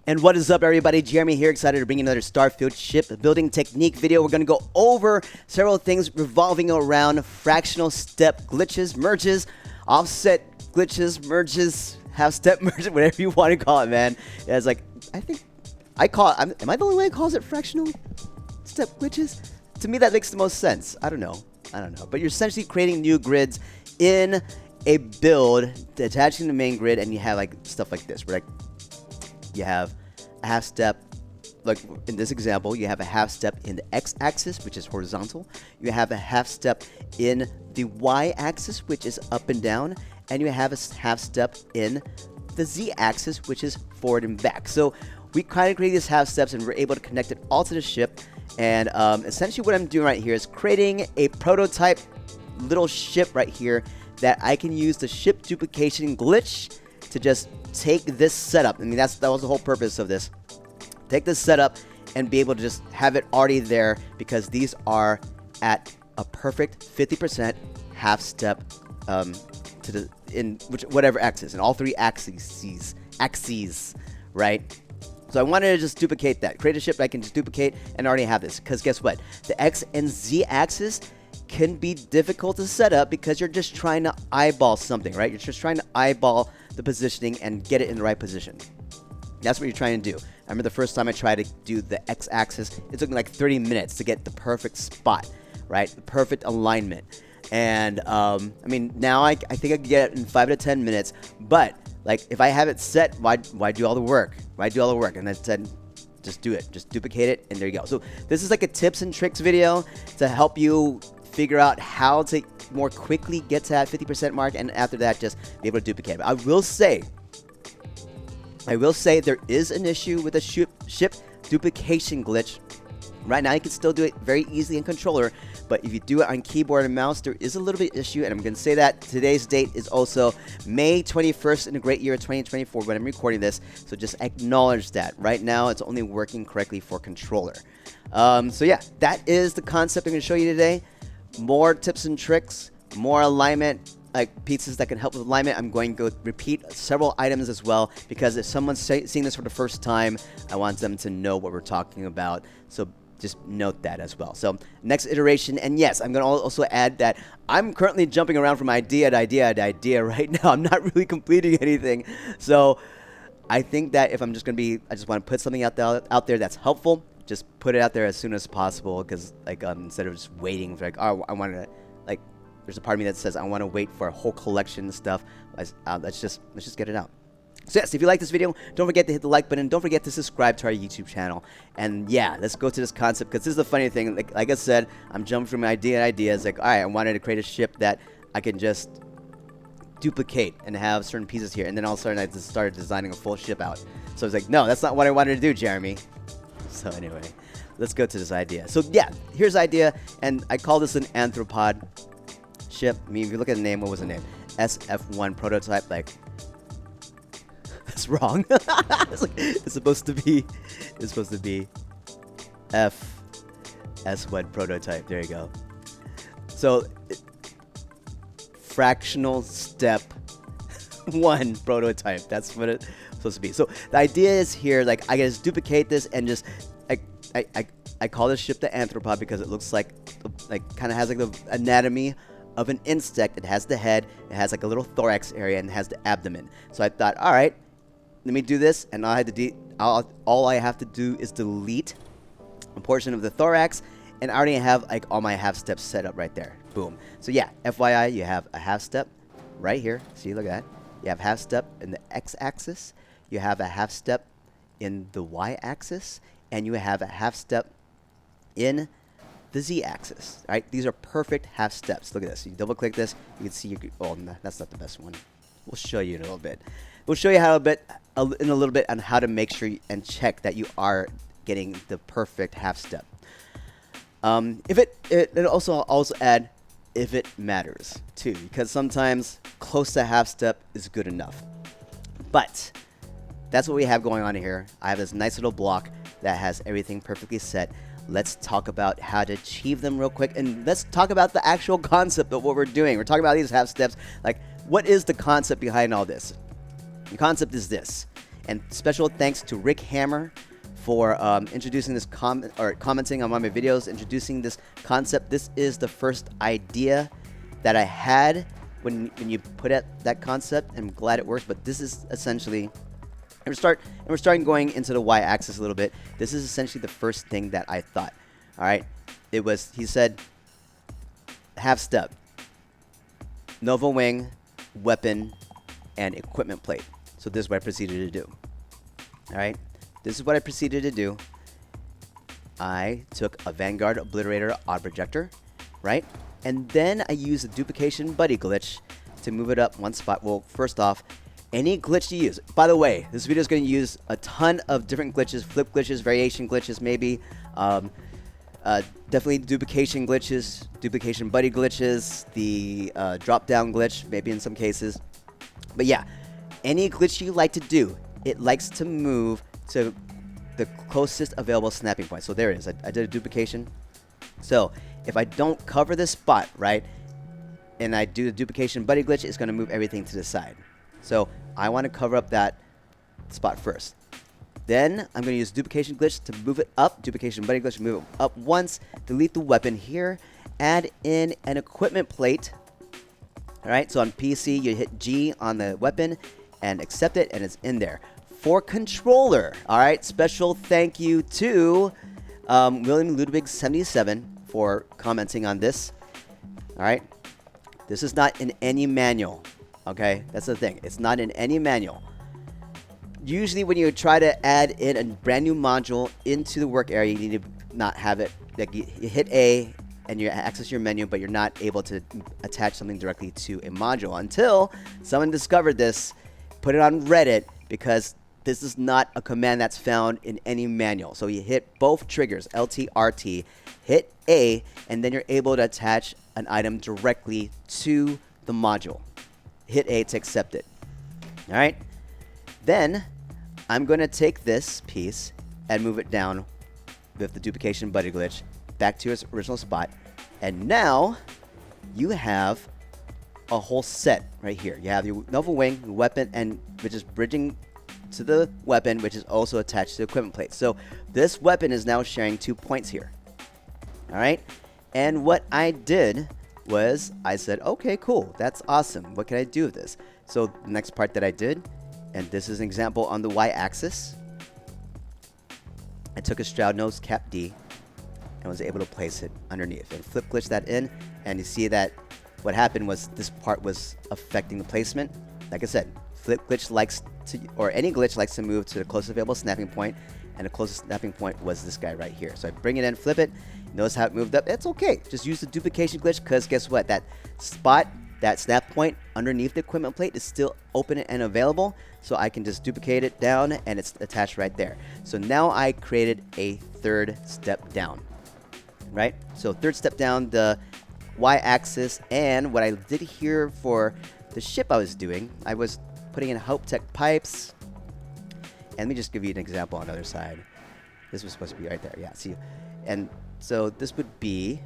And what is up, everybody? Jeremy here, excited to bring you another Starfield ship building technique video. We're going to go over several things revolving around fractional step glitches, merges, offset glitches, merges, half-step merges, whatever you want to call it, man. Yeah, it's like, I call it, am I the only one that calls it fractional step glitches? To me, that makes the most sense. I don't know. But you're essentially creating new grids in a build, attaching the main grid, and you have like stuff like this, where like you have a half step, like in this example, you have a half step in the x-axis, which is horizontal. You have a half step in the y-axis, which is up and down, and you have a half step in the z-axis, which is forward and back. So we kind of create these half steps, and we're able to connect it all to the ship. And essentially what I'm doing right here is creating a prototype little ship right here that I can use the ship duplication glitch to just take this setup. I mean, that was the whole purpose of this. Take this setup and be able to just have it already there, because these are at a perfect 50% half step to the whatever axis, in all three axes, right? So I wanted to just duplicate that, create a ship that I can just duplicate and already have this. Because guess what? The X and Z axis can be difficult to set up because you're just trying to eyeball something, right? You're just trying to eyeball the positioning and get it in the right position. That's what you're trying to do. I remember the first time I tried to do the x-axis, it took me like 30 minutes to get the perfect spot, right? The perfect alignment. And I mean, now I think I can get it in 5 to 10 minutes. But like, if I have it set, why do all the work? Why do all the work? And then said, just do it. Just duplicate it, and there you go. So this is like a tips and tricks video to help you figure out how to more quickly get to that 50% mark, and after that, just be able to duplicate it. But I will say there is an issue with the ship duplication glitch. Right now, you can still do it very easily in controller, but if you do it on keyboard and mouse, there is a little bit issue, and I'm going to say that today's date is also May 21st in the great year of 2024 when I'm recording this, so just acknowledge that. Right now, it's only working correctly for controller. So yeah, that is the concept I'm going to show you today. More tips and tricks, more alignment, like pieces that can help with alignment. I'm going to go repeat several items as well, because if someone's seeing this for the first time, I want them to know what we're talking about. So just note that as well. So next iteration, and yes, I'm going to also add that I'm currently jumping around from idea to idea to idea right now. I'm not really completing anything. So I think that if I'm just going to be, I just want to put something out there that's helpful. Just put it out there as soon as possible, because like instead of just waiting for like, oh, I want to, like, there's a part of me that says I want to wait for a whole collection of stuff. Let's just get it out. So yes, if you like this video, don't forget to hit the like button. Don't forget to subscribe to our YouTube channel. And yeah, let's go to this concept, because this is the funny thing. Like I said, I'm jumping from idea to idea. It's like, all right, I wanted to create a ship that I can just duplicate and have certain pieces here. And then all of a sudden, I just started designing a full ship out. So I was like, no, that's not what I wanted to do, Jeremy. So anyway, let's go to this idea. So yeah, here's the idea, and I call this an anthropod ship. I mean, if you look at the name, what was the name? SF1 prototype. Like, that's wrong. it's supposed to be FS1 prototype. There you go. So fractional step 1 prototype. That's what it's supposed to be. So the idea is here, like, I can just duplicate this and just I call this ship the anthropod because it looks like kind of has like the anatomy of an insect. It has the head, it has like a little thorax area, and it has the abdomen. So I thought, all right, let me do this, and all I have to do is delete a portion of the thorax, and I already have like all my half steps set up right there. Boom. So yeah, FYI, you have a half step right here. See, look at that. You have half step in the x-axis. You have a half step in the y-axis, and you have a half step in the z-axis. Right? These are perfect half steps. Look at this. You double click this, you can see. Oh, no, that's not the best one. We'll show you in a little bit. We'll show you in a little bit on how to make sure and check that you are getting the perfect half step. It also add if it matters too, because sometimes close to half step is good enough. But that's what we have going on here. I have this nice little block that has everything perfectly set. Let's talk about how to achieve them real quick, and let's talk about the actual concept of what we're doing. We're talking about these half steps. Like, what is the concept behind all this? The concept is this. And special thanks to Rick Hammer for introducing this commenting on one of my videos, introducing this concept. This is the first idea that I had when you put out that concept. I'm glad it works, but this is essentially, and we're starting going into the y-axis a little bit. This is essentially the first thing that I thought. All right, it was, he said, half step, Nova Wing, weapon, and equipment plate. So this is what I proceeded to do. All right, this is what I proceeded to do. I took a Vanguard Obliterator Auto Projector, right? And then I used the duplication buddy glitch to move it up one spot. Well, first off, any glitch you use. By the way, this video is going to use a ton of different glitches, flip glitches, variation glitches, maybe. Definitely duplication glitches, duplication buddy glitches, the drop down glitch, maybe in some cases. But yeah, any glitch you like to do, it likes to move to the closest available snapping point. So there it is. I did a duplication. So if I don't cover this spot, right, and I do the duplication buddy glitch, it's going to move everything to the side. So I want to cover up that spot first. Then I'm going to use duplication glitch to move it up, duplication buddy glitch to move it up once, delete the weapon here, add in an equipment plate. All right, so on PC, you hit G on the weapon and accept it, and it's in there. For controller, all right, special thank you to William Ludwig 77 for commenting on this. All right, this is not in any manual. Okay, that's the thing. It's not in any manual. Usually when you try to add in a brand new module into the work area, you need to not have it. Like you hit A and you access your menu, but you're not able to attach something directly to a module until someone discovered this, put it on Reddit, because this is not a command that's found in any manual. So you hit both triggers, LT, RT, hit A, and then you're able to attach an item directly to the module. Hit A to accept it. All right. Then I'm going to take this piece and move it down with the duplication buddy glitch back to its original spot. And now you have a whole set right here. You have your Nova Wing, weapon, and which is bridging to the weapon, which is also attached to the equipment plate. So this weapon is now sharing 2 points here. All right. And what I did was I said, okay, cool. That's awesome. What can I do with this? So the next part that I did, and this is an example on the y-axis, I took a Stroud nose cap D and was able to place it underneath and flip glitch that in. And you see that what happened was this part was affecting the placement. Like I said, flip glitch likes to, or any glitch likes to move to the closest available snapping point, and the closest snapping point was this guy right here. So I bring it in, flip it. Notice how it moved up. It's okay. Just use the duplication glitch, because guess what? That spot, that snap point underneath the equipment plate is still open and available. So I can just duplicate it down and it's attached right there. So now I created a third step down, right? So third step down the y-axis. And what I did here for the ship I was doing, I was putting in Hope Tech pipes. And let me just give you an example on the other side. This was supposed to be right there. Yeah, see. And so this would be,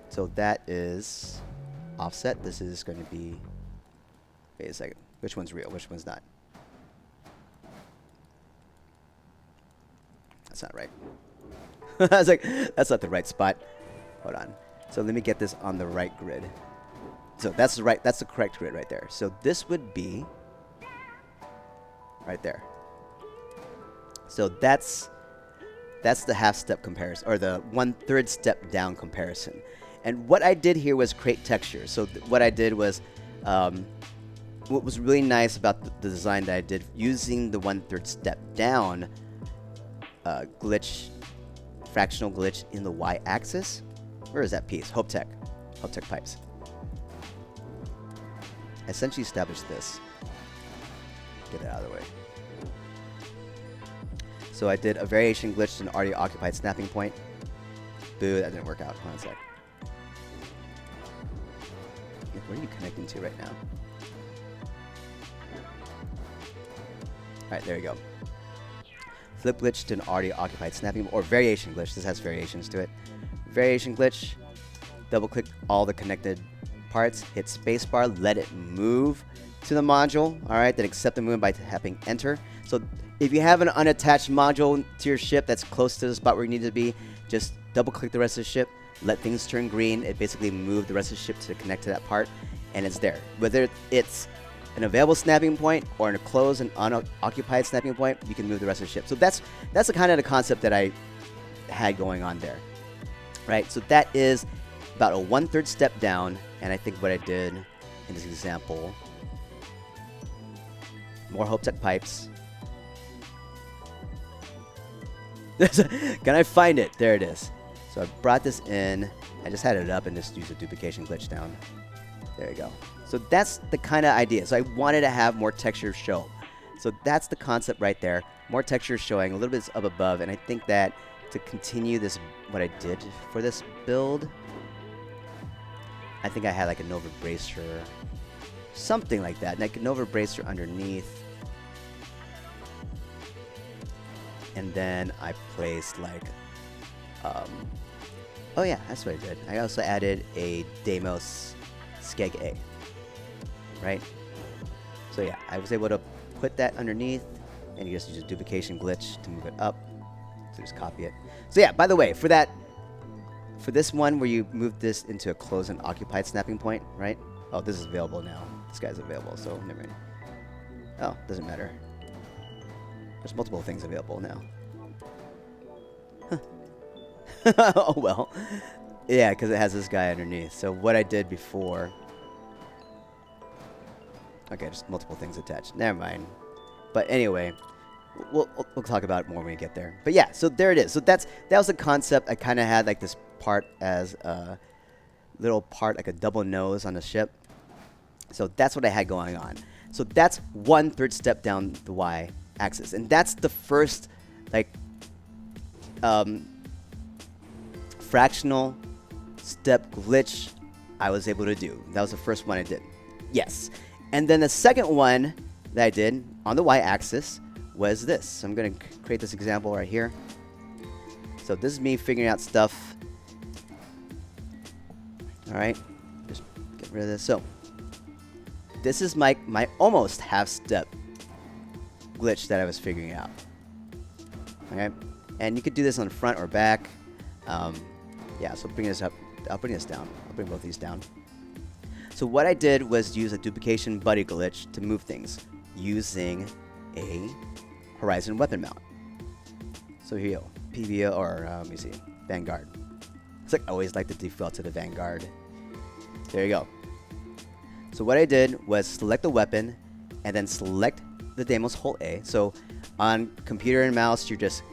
so that is offset. This is going to be, wait a second, which one's real, which one's not? That's not right. I was like, that's not the right spot. Hold on. So let me get this on the right grid. So that's the right, that's the correct grid right there. So this would be right there. So that's the half step comparison, or the 1/3 step down comparison. And what I did here was create texture. So what I did was, what was really nice about the design that I did using the 1/3 step down glitch, fractional glitch in the y-axis. Where is that piece? Hope Tech pipes. I essentially established this. Get it out of the way. So I did a variation glitch to an already occupied snapping point. Boo, that didn't work out. Hold on a sec. Where are you connecting to right now? Alright, there you go. Flip glitch to an already occupied snapping, or variation glitch. This has variations to it. Variation glitch. Double click all the connected parts. Hit spacebar. Let it move to the module, all right, then accept the movement by tapping enter. So if you have an unattached module to your ship that's close to the spot where you need to be, just double click the rest of the ship, let things turn green. It basically moved the rest of the ship to connect to that part, and it's there. Whether it's an available snapping point or in a closed and unoccupied snapping point, you can move the rest of the ship. So that's the kind of the concept that I had going on there, right? So that is about a 1/3 step down, and I think what I did in this example, more Hope-Tech pipes. Can I find it? There it is. So I brought this in. I just had it up and just used a duplication glitch down. There you go. So that's the kind of idea. So I wanted to have more texture show. So that's the concept right there. More texture showing, a little bit up above. And I think that to continue this, what I did for this build, I think I had like a Nova Bracer, something like that. Like a Nova Bracer underneath. And then I placed like, oh yeah, that's what I did. I also added a Deimos Skeg A, right? So yeah, I was able to put that underneath, and you just use a duplication glitch to move it up. So just copy it. So yeah, by the way, for this one where you move this into a closed and occupied snapping point, right? Oh, this is available now. This guy's available, so never mind. Oh, doesn't matter. There's multiple things available now. Huh. Oh well. Yeah, because it has this guy underneath. So what I did before... Okay, just multiple things attached. Never mind. But anyway, we'll talk about it more when we get there. But yeah, so there it is. So that was the concept. I kind of had like this part as a little part, like a double nose on the ship. So that's what I had going on. So that's 1/3 step down the Y axis, and that's the first like fractional step glitch I was able to do. That was the first one I did. Yes. And then the second one that I did on the Y axis was this. So I'm going to create this example right here. So this is me figuring out stuff. All right, just get rid of this. So this is my almost half step glitch that I was figuring out. Okay, and you could do this on the front or back. Yeah, so bring this up. I'll bring this down. I'll bring both these down. So what I did was use a duplication buddy glitch to move things using a horizon weapon mount. So here you go, PVO, or let me see, Vanguard. It's like I always like to default to the Vanguard. There you go. So what I did was select the weapon and then select the Deimos Hole A. So on computer and mouse, you're just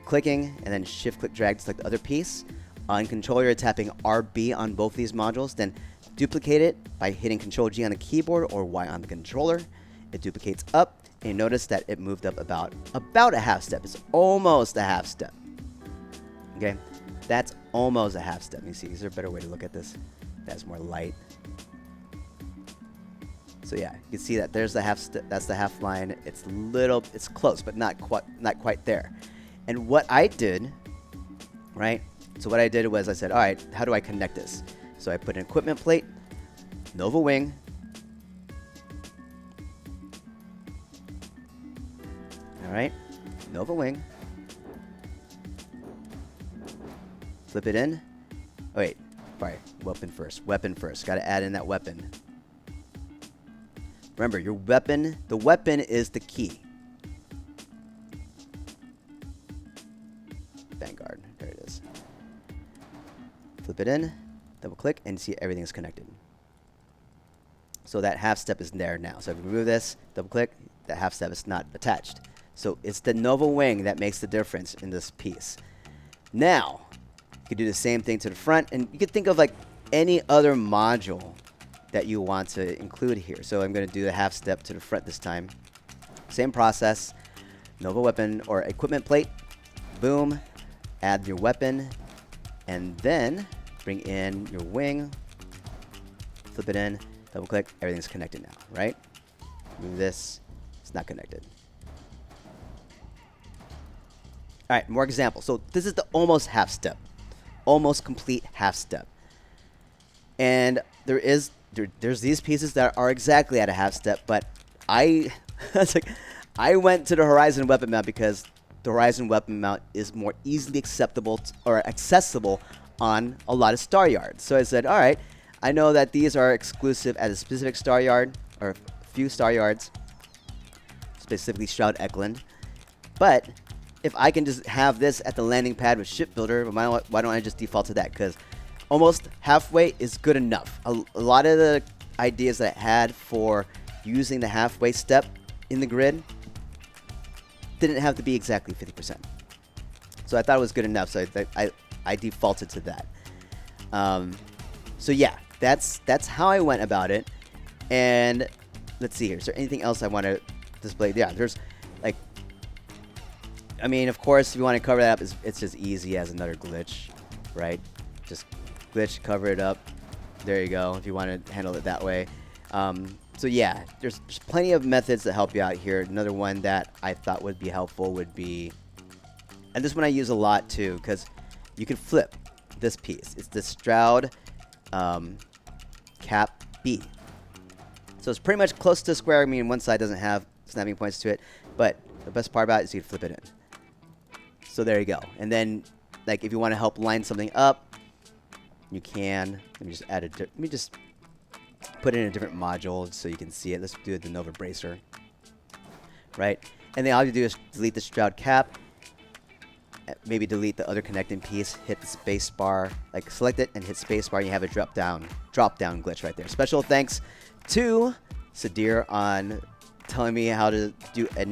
clicking and then shift click drag to select the other piece. On controller, you're tapping RB on both these modules, then duplicate it by hitting Control G on the keyboard or Y on the controller. It duplicates up, and you notice that it moved up about a half step. It's almost a half step. Okay, that's almost a half step. Let me see, is there a better way to look at this? That's more light. So yeah, you can see that there's the half step. That's the half line. It's close, but not quite there. And what I did, right? So what I did was I said, all right, how do I connect this? So I put an equipment plate, Nova Wing, all right, Nova Wing, flip it in. Oh wait, sorry, weapon first. Got to add in that weapon. Remember, your weapon, the weapon is the key. Vanguard, there it is. Flip it in, double click, and see everything's connected. So that half step is there now. So if you remove this, double click, that half step is not attached. So it's the Nova Wing that makes the difference in this piece. Now, you can do the same thing to the front, and you can think of like any other module that you want to include here. So I'm going to do the half step to the front this time. Same process, Nova Weapon or equipment plate, boom, add your weapon, and then bring in your wing, flip it in, double click, everything's connected now, right? Move this, it's not connected. All right, more examples. So this is the almost half step, almost complete half step. And there's there's these pieces that are exactly at a half step, but I it's like I went to the Horizon weapon mount because the Horizon weapon mount is more easily acceptable or accessible on a lot of star yards. So I said, all right, I know that these are exclusive at a specific star yard or a few star yards, specifically Shroud Eklund. But if I can just have this at the landing pad with Shipbuilder, why don't I just default to that? Because almost halfway is good enough. A lot of the ideas that I had for using the halfway step in the grid didn't have to be exactly 50%. So I thought it was good enough, so I defaulted to that. So yeah, that's how I went about it. And let's see here. Is there anything else I want to display? Yeah, there's like, I mean, of course, if you want to cover that up, it's just easy as another glitch, right? Just glitch, cover it up. There you go, if you want to handle it that way. So yeah, there's plenty of methods that help you out here. Another one that I thought would be helpful would be, and this one I use a lot too, because you can flip this piece. It's the Shroud Cap B. So it's pretty much close to square. I mean, one side doesn't have snapping points to it, but the best part about it is you can flip it in. So there you go. And then, like, if you want to help line something up, you can. Let me just add a. Let me just put it in a different module so you can see it. Let's do it the Nova Bracer, right? And then all you do is delete the Shroud Cap. Maybe delete the other connecting piece. Hit the space bar, like select it and hit space bar. And you have a drop down glitch right there. Special thanks to Sadir on telling me how to do a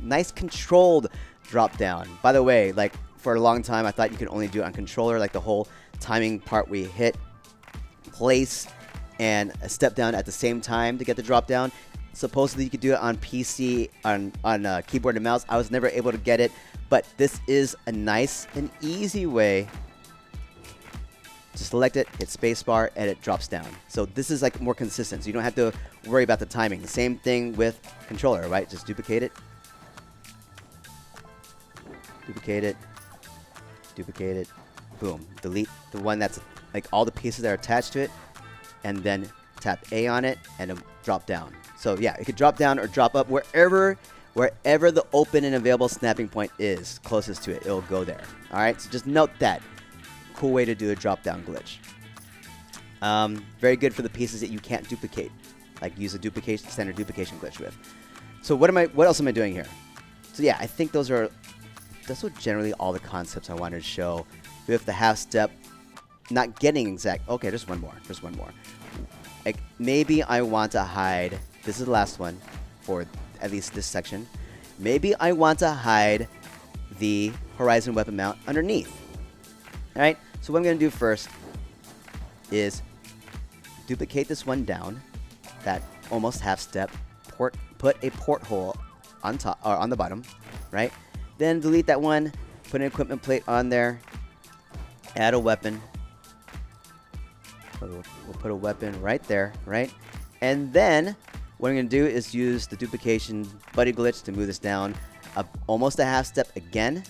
nice controlled drop down. By the way, like for a long time I thought you could only do it on controller, like the whole timing part where you hit place and a step down at the same time to get the drop down. Supposedly you could do it on PC on keyboard and mouse. I was never able to get it, but this is a nice and easy way to select it, hit spacebar, and it drops down. So this is like more consistent, so you don't have to worry about the timing. The same thing with controller, right? Just duplicate it, duplicate it, boom. Delete the one that's like all the pieces that are attached to it, and then tap A on it, and it'll drop down. So yeah, it could drop down or drop up wherever the open and available snapping point is closest to it. It'll go there. All right, so just note that. Cool way to do a drop down glitch. Very good for the pieces that you can't duplicate, like use a standard duplication glitch with. So what else am I doing here? So yeah, I think that's what generally all the concepts I wanted to show with the half step. Not getting exact. Okay, there's one more. Like maybe I want to hide. This is the last one for at least this section. Maybe I want to hide the Horizon weapon mount underneath. All right. So what I'm going to do first is duplicate this one down, that almost half step. Put a porthole on top or on the bottom, right? Then delete that one. Put an equipment plate on there. Add a weapon. We'll put a weapon right there, right? And then what I'm going to do is use the duplication buddy glitch to move this down almost a half step again.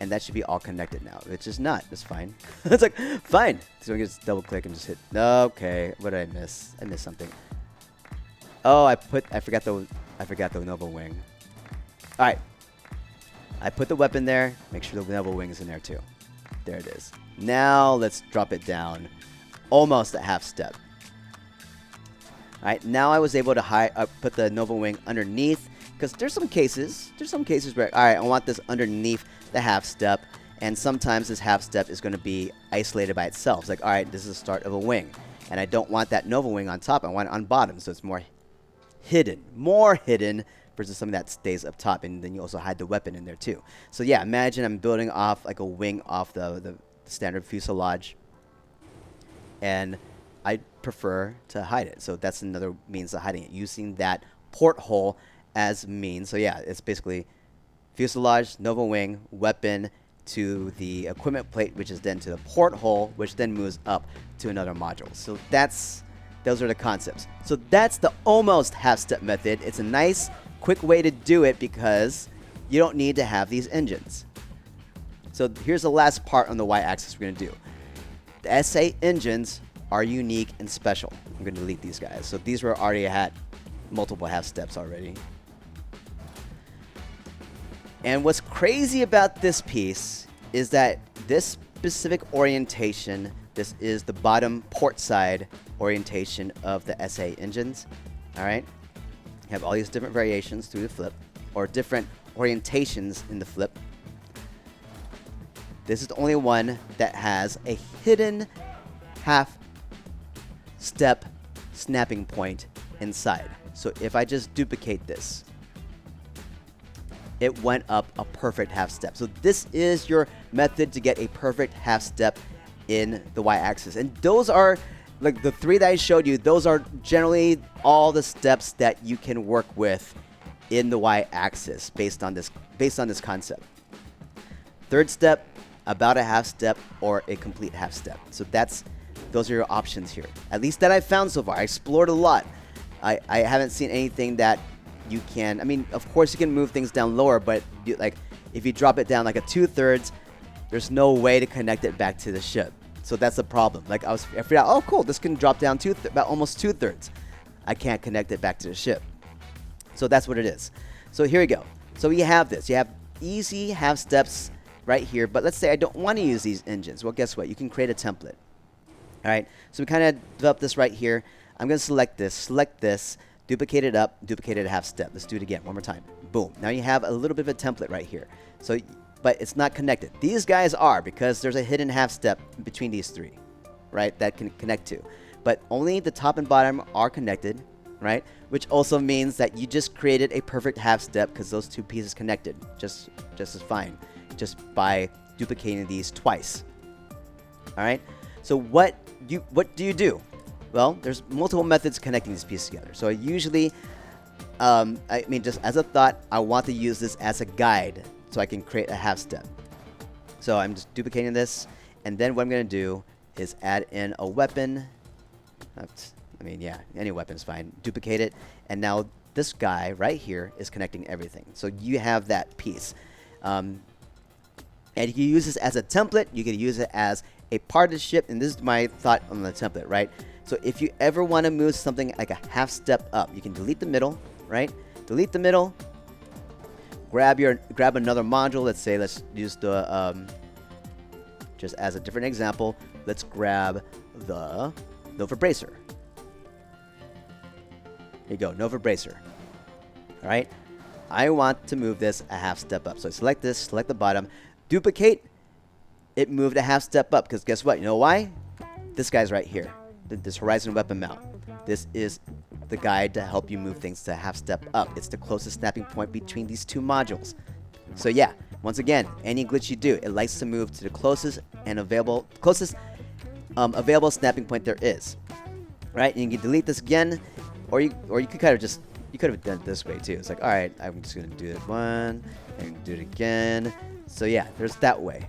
And that should be all connected now. It's just not. It's fine. It's like, fine. So we can just double click and just hit. Okay. What did I miss? I missed something. Oh, I forgot the Nova Wing. All right. I put the weapon there. Make sure the Nova Wing is in there too. There it is. Now let's drop it down. Almost a half step. All right, now I was able to put the Nova Wing underneath, because there's some cases where, all right, I want this underneath the half step, and sometimes this half step is going to be isolated by itself. It's like, all right, this is the start of a wing, and I don't want that Nova Wing on top. I want it on bottom, so it's more hidden versus something that stays up top, and then you also hide the weapon in there too. So yeah, imagine I'm building off like a wing off the standard fuselage, and I prefer to hide it. So that's another means of hiding it, using that porthole as means. So yeah, it's basically fuselage, Nova Wing, weapon to the equipment plate, which is then to the porthole, which then moves up to another module. So those are the concepts. So that's the almost half-step method. It's a nice, quick way to do it because you don't need to have these engines. So here's the last part on the y-axis we're going to do. The SA engines are unique and special. I'm going to delete these guys. So these were already had multiple half steps already. And what's crazy about this piece is that this specific orientation, this is the bottom port side orientation of the SA engines. All right. You have all these different variations through the flip, or different orientations in the flip. This is the only one that has a hidden half step snapping point inside. So if I just duplicate this, it went up a perfect half step. So this is your method to get a perfect half step in the y-axis. And those are, like the 3 that I showed you, those are generally all the steps that you can work with in the y-axis based on this concept. Third step, about a half step or a complete half step. So those are your options here. At least that I've found so far. I explored a lot. I haven't seen anything that you can, I mean, of course you can move things down lower, but like if you drop it down like a 2/3, there's no way to connect it back to the ship. So that's the problem. Like I figured out, oh cool, this can drop down about almost 2/3. I can't connect it back to the ship. So that's what it is. So here we go. So you have this. You have easy half steps right here, but let's say I don't want to use these engines. Well, guess what? You can create a template. All right. So we kind of developed this right here. I'm going to select this, duplicate it up, duplicate it a half step. Let's do it again one more time. Boom. Now you have a little bit of a template right here. So, but it's not connected. These guys are, because there's a hidden half step between these 3, right? That can connect to. But only the top and bottom are connected, right? Which also means that you just created a perfect half step because those 2 pieces connected just as fine, just by duplicating these twice. All right. So what do you do? Well, there's multiple methods connecting these pieces together. So I usually, I mean, just as a thought, I want to use this as a guide so I can create a half step. So I'm just duplicating this, and then what I'm going to do is add in a weapon. I mean, yeah, any weapon is fine. Duplicate it, and now this guy right here is connecting everything. So you have that piece. And you can use this as a template. You can use it as a part of the ship, and this is my thought on the template, right? So if you ever want to move something like a half step up, you can delete the middle, right? Delete the middle. Grab another module. Let's say let's use the just as a different example. Let's grab the Nova Bracer. Here you go, Nova Bracer. All right. I want to move this a half step up. So I select this, select the bottom, duplicate. It moved a half step up because guess what? You know why? This guy's right here. This Horizon Weapon Mount. This is the guide to help you move things to a half step up. It's the closest snapping point between these 2 modules. So yeah, once again, any glitch you do, it likes to move to the closest available snapping point there is. Right? And you can delete this again, or you could kind of just, you could have done it this way too. It's like, all right, I'm just gonna do it one, and do it again. So yeah, there's that way.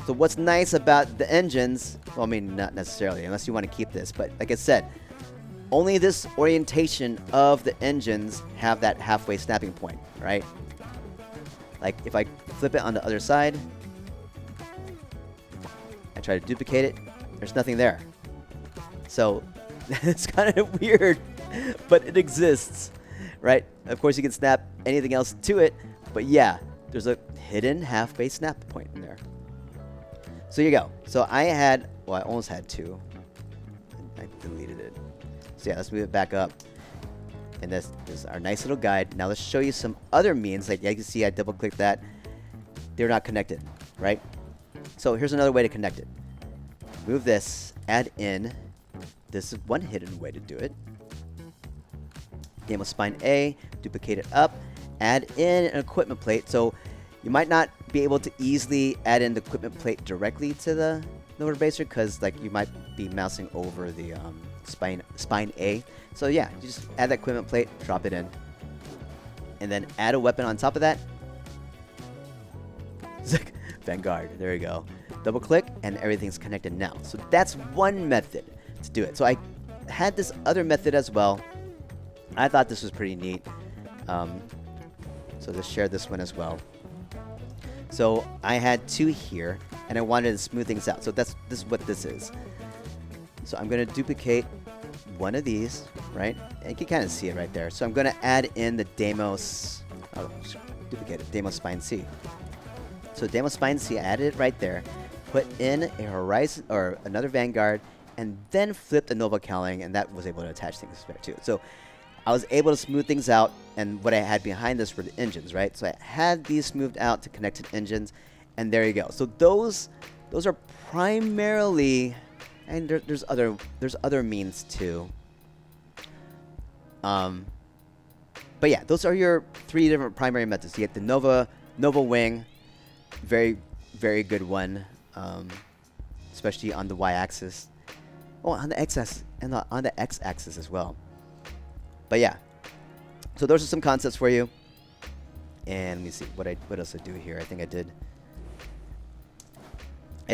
So what's nice about the engines, well, I mean, not necessarily, unless you want to keep this, but like I said, only this orientation of the engines have that halfway snapping point, right? Like if I flip it on the other side, I try to duplicate it, there's nothing there. So it's kind of weird, but it exists, right? Of course, you can snap anything else to it, but yeah, there's a hidden halfway snap point in there. So you go. So I almost had 2. I deleted it. So yeah, let's move it back up. And this is our nice little guide. Now let's show you some other means. Like you can see, I double click that. They're not connected, right? So here's another way to connect it. Move this, add in. This is one hidden way to do it. Game with spine A, duplicate it up, add in an equipment plate. So you might not be able to easily add in the equipment plate directly to the Nova Bracer because like you might be mousing over the spine A. So yeah, you just add that equipment plate, drop it in, and then add a weapon on top of that. Vanguard, there you go. Double click and everything's connected now. So that's one method to do it. So I had this other method as well. I thought this was pretty neat. So let's share this one as well. So I had 2 here, and I wanted to smooth things out. So this is what this is. So I'm going to duplicate one of these, right? And you can kind of see it right there. So I'm going to add in the Deimos, duplicate it, Deimos Spine C. So Deimos Spine C, I added it right there, put in a Horizon, or another Vanguard, and then flipped a Nova Cowling, and that was able to attach things there too. So I was able to smooth things out, and what I had behind this were the engines, right? So I had these smoothed out to connect to engines, and there you go. So those are primarily, and there's other means too. But yeah, those are your 3 different primary methods. You get the Nova Wing, very good one, especially on the Y-axis. Oh, on the X-axis and on the X-axis as well. But yeah, so those are some concepts for you. And let me see what else I do here. I think I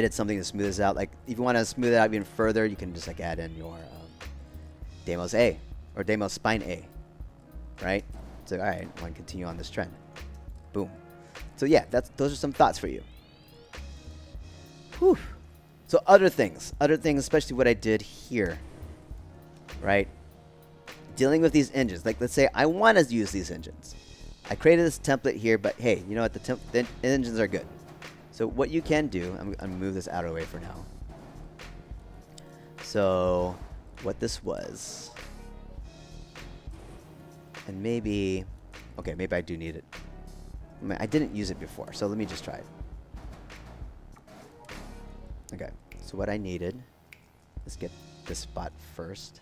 did something to smooth this out. Like if you want to smooth it out even further, you can just like add in your Deimos A or Deimos Spine A, right? So all right, I want to continue on this trend. Boom. So yeah, those are some thoughts for you. Whew. So other things, especially what I did here, right? Dealing with these engines. Like let's say I want to use these engines. I created this template here, but hey, you know what? The engines are good. So what you can do, I'm going to move this out of the way for now. So what this was, and maybe, okay, maybe I do need it. I didn't use it before, so let me just try it. Okay, so what I needed, let's get this spot first.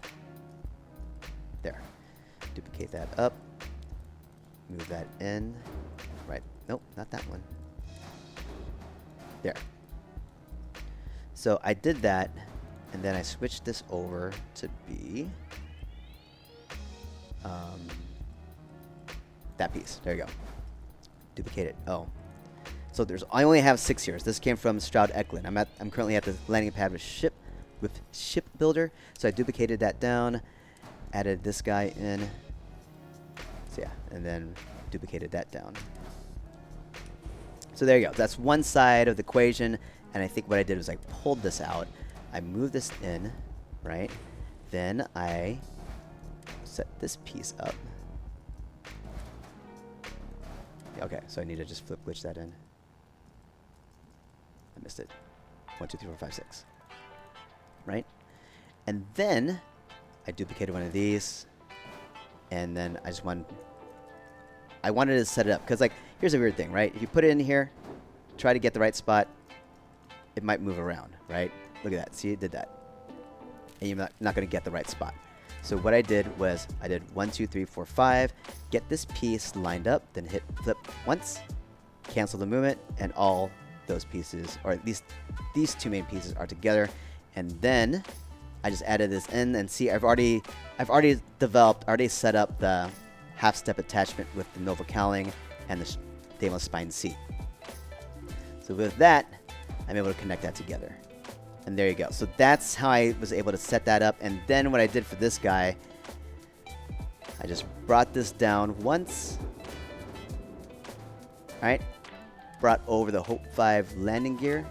There. Duplicate that up. Move that in. Right. Nope, not that one. There. So I did that, and then I switched this over to be that piece. There you go. Duplicate it. Oh. So I only have 6 here. This came from Stroud Eklund. I'm currently at the landing pad with Ship Builder. So I duplicated that down, added this guy in. So yeah, and then duplicated that down. So there you go. That's one side of the equation. And I think what I did was I pulled this out. I moved this in, right? Then I set this piece up. Okay, so I need to just flip glitch that in. I missed it. 1, 2, 3, 4, 5, 6. Right? And then I duplicated one of these. And then I wanted to set it up. Because, like, here's a weird thing, right? If you put it in here, try to get the right spot, it might move around, right? Look at that. See, it did that. And you're not going to get the right spot. So what I did was I did 1, 2, 3, 4, 5. Get this piece lined up, then hit flip once, cancel the movement, and all those pieces, or at least these 2 main pieces, are together. And then I just added this in, and see, I've already set up the half-step attachment with the Nova Cowling and the Deimos Spine C. So with that, I'm able to connect that together. And there you go. So that's how I was able to set that up. And then what I did for this guy, I just brought this down once. Alright. Brought over the Hope 5 landing gear.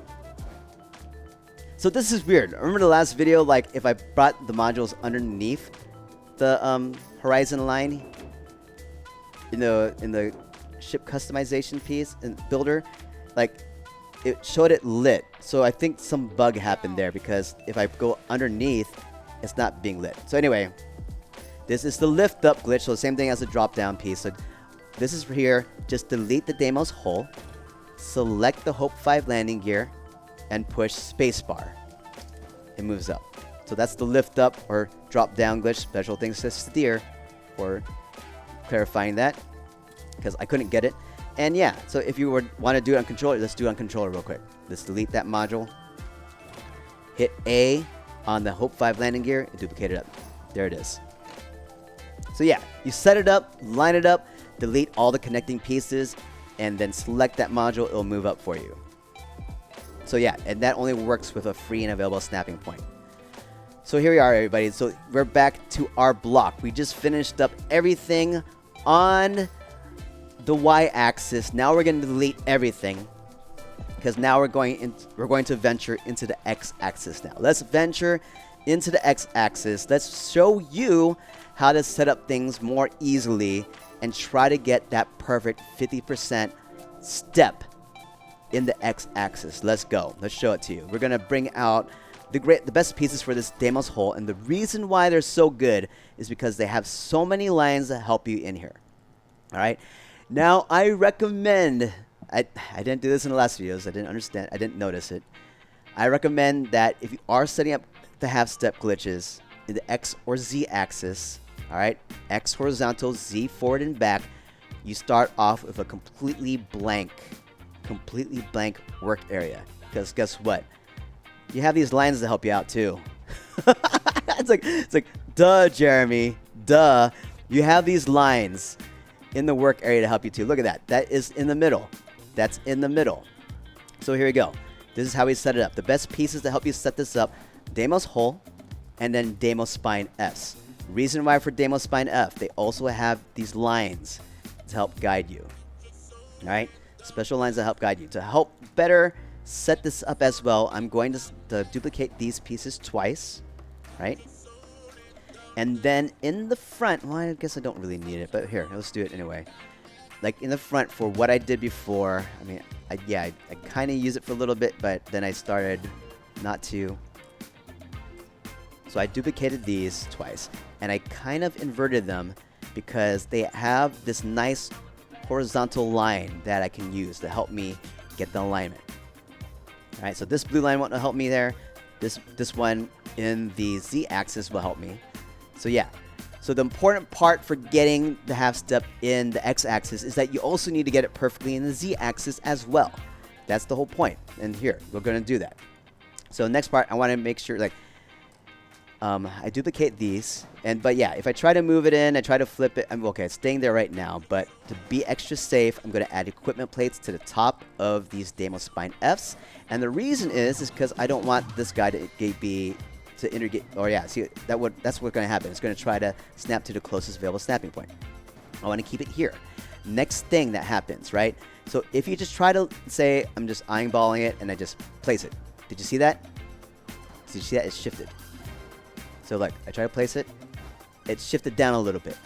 So this is weird. Remember the last video, like if I brought the modules underneath the Horizon line in the ship customization piece and builder, like it showed it lit. So I think some bug happened there, because if I go underneath, it's not being lit. So anyway, this is the lift up glitch. So the same thing as the drop down piece. So this is here. Just delete the Deimos hull, select the Hope 5 landing gear, and push spacebar. It moves up. So that's the lift up or drop down glitch. Special thanks to Steer for clarifying that, because I couldn't get it. And yeah, so if you want to do it on controller, let's do it on controller real quick. Let's delete that module. Hit A on the Hope 5 landing gear and duplicate it up. There it is. So yeah, you set it up, line it up, delete all the connecting pieces, and then select that module. It'll move up for you. So yeah, and that only works with a free and available snapping point. So here we are, everybody. So we're back to our block. We just finished up everything on the Y-axis. Now we're going to delete everything, because now we're going to venture into the X-axis now. Let's venture into the x-axis. Let's show you how to set up things more easily and try to get that perfect 50% step in the x-axis. Let's go. Let's show it to you. We're gonna bring out the best pieces for this Deimos hole, and the reason why they're so good is because they have so many lines that help you in here. All right. Now I recommend. I didn't do this in the last videos. I didn't notice it. I recommend that if you are setting up the half step glitches in the X or Z axis, all right, X horizontal, Z forward and back, you start off with a completely blank work area. Because guess what? You have these lines to help you out too. it's like, duh, Jeremy, duh. You have these lines in the work area to help you too. Look at that. That is in the middle. That's in the middle. So here we go. This is how we set it up. The best pieces to help you set this up: Deimos hole, and then Deimos spine Fs. Reason why for Deimos spine F, they also have these lines to help guide you. All right, special lines that help guide you. To help better set this up as well, I'm going to duplicate these pieces twice, right? And then in the front, well, I guess I don't really need it, but here, let's do it anyway. Like in the front for what I did before, I mean, I kind of use it for a little bit, but then I started not to. So I duplicated these twice, and I kind of inverted them because they have this nice horizontal line that I can use to help me get the alignment. All right, so this blue line won't help me there. This one in the Z-axis will help me. So yeah. So the important part for getting the half step in the x-axis is that you also need to get it perfectly in the z-axis as well. That's the whole point. And here, we're going to do that. So next part, I want to make sure, like, I duplicate these. But yeah, if I try to move it in, I try to flip it. Okay, it's staying there right now. But to be extra safe, I'm going to add equipment plates to the top of these Deimos spine Fs. And the reason is because I don't want this guy to be... to integrate, or yeah, see, that's what's going to happen. It's going to try to snap to the closest available snapping point. I want to keep it here. Next thing that happens, right? So if you just try to say, I'm just eyeballing it and I just place it. Did you see that? Did you see that? It's shifted. So like, I try to place it. It's shifted down a little bit.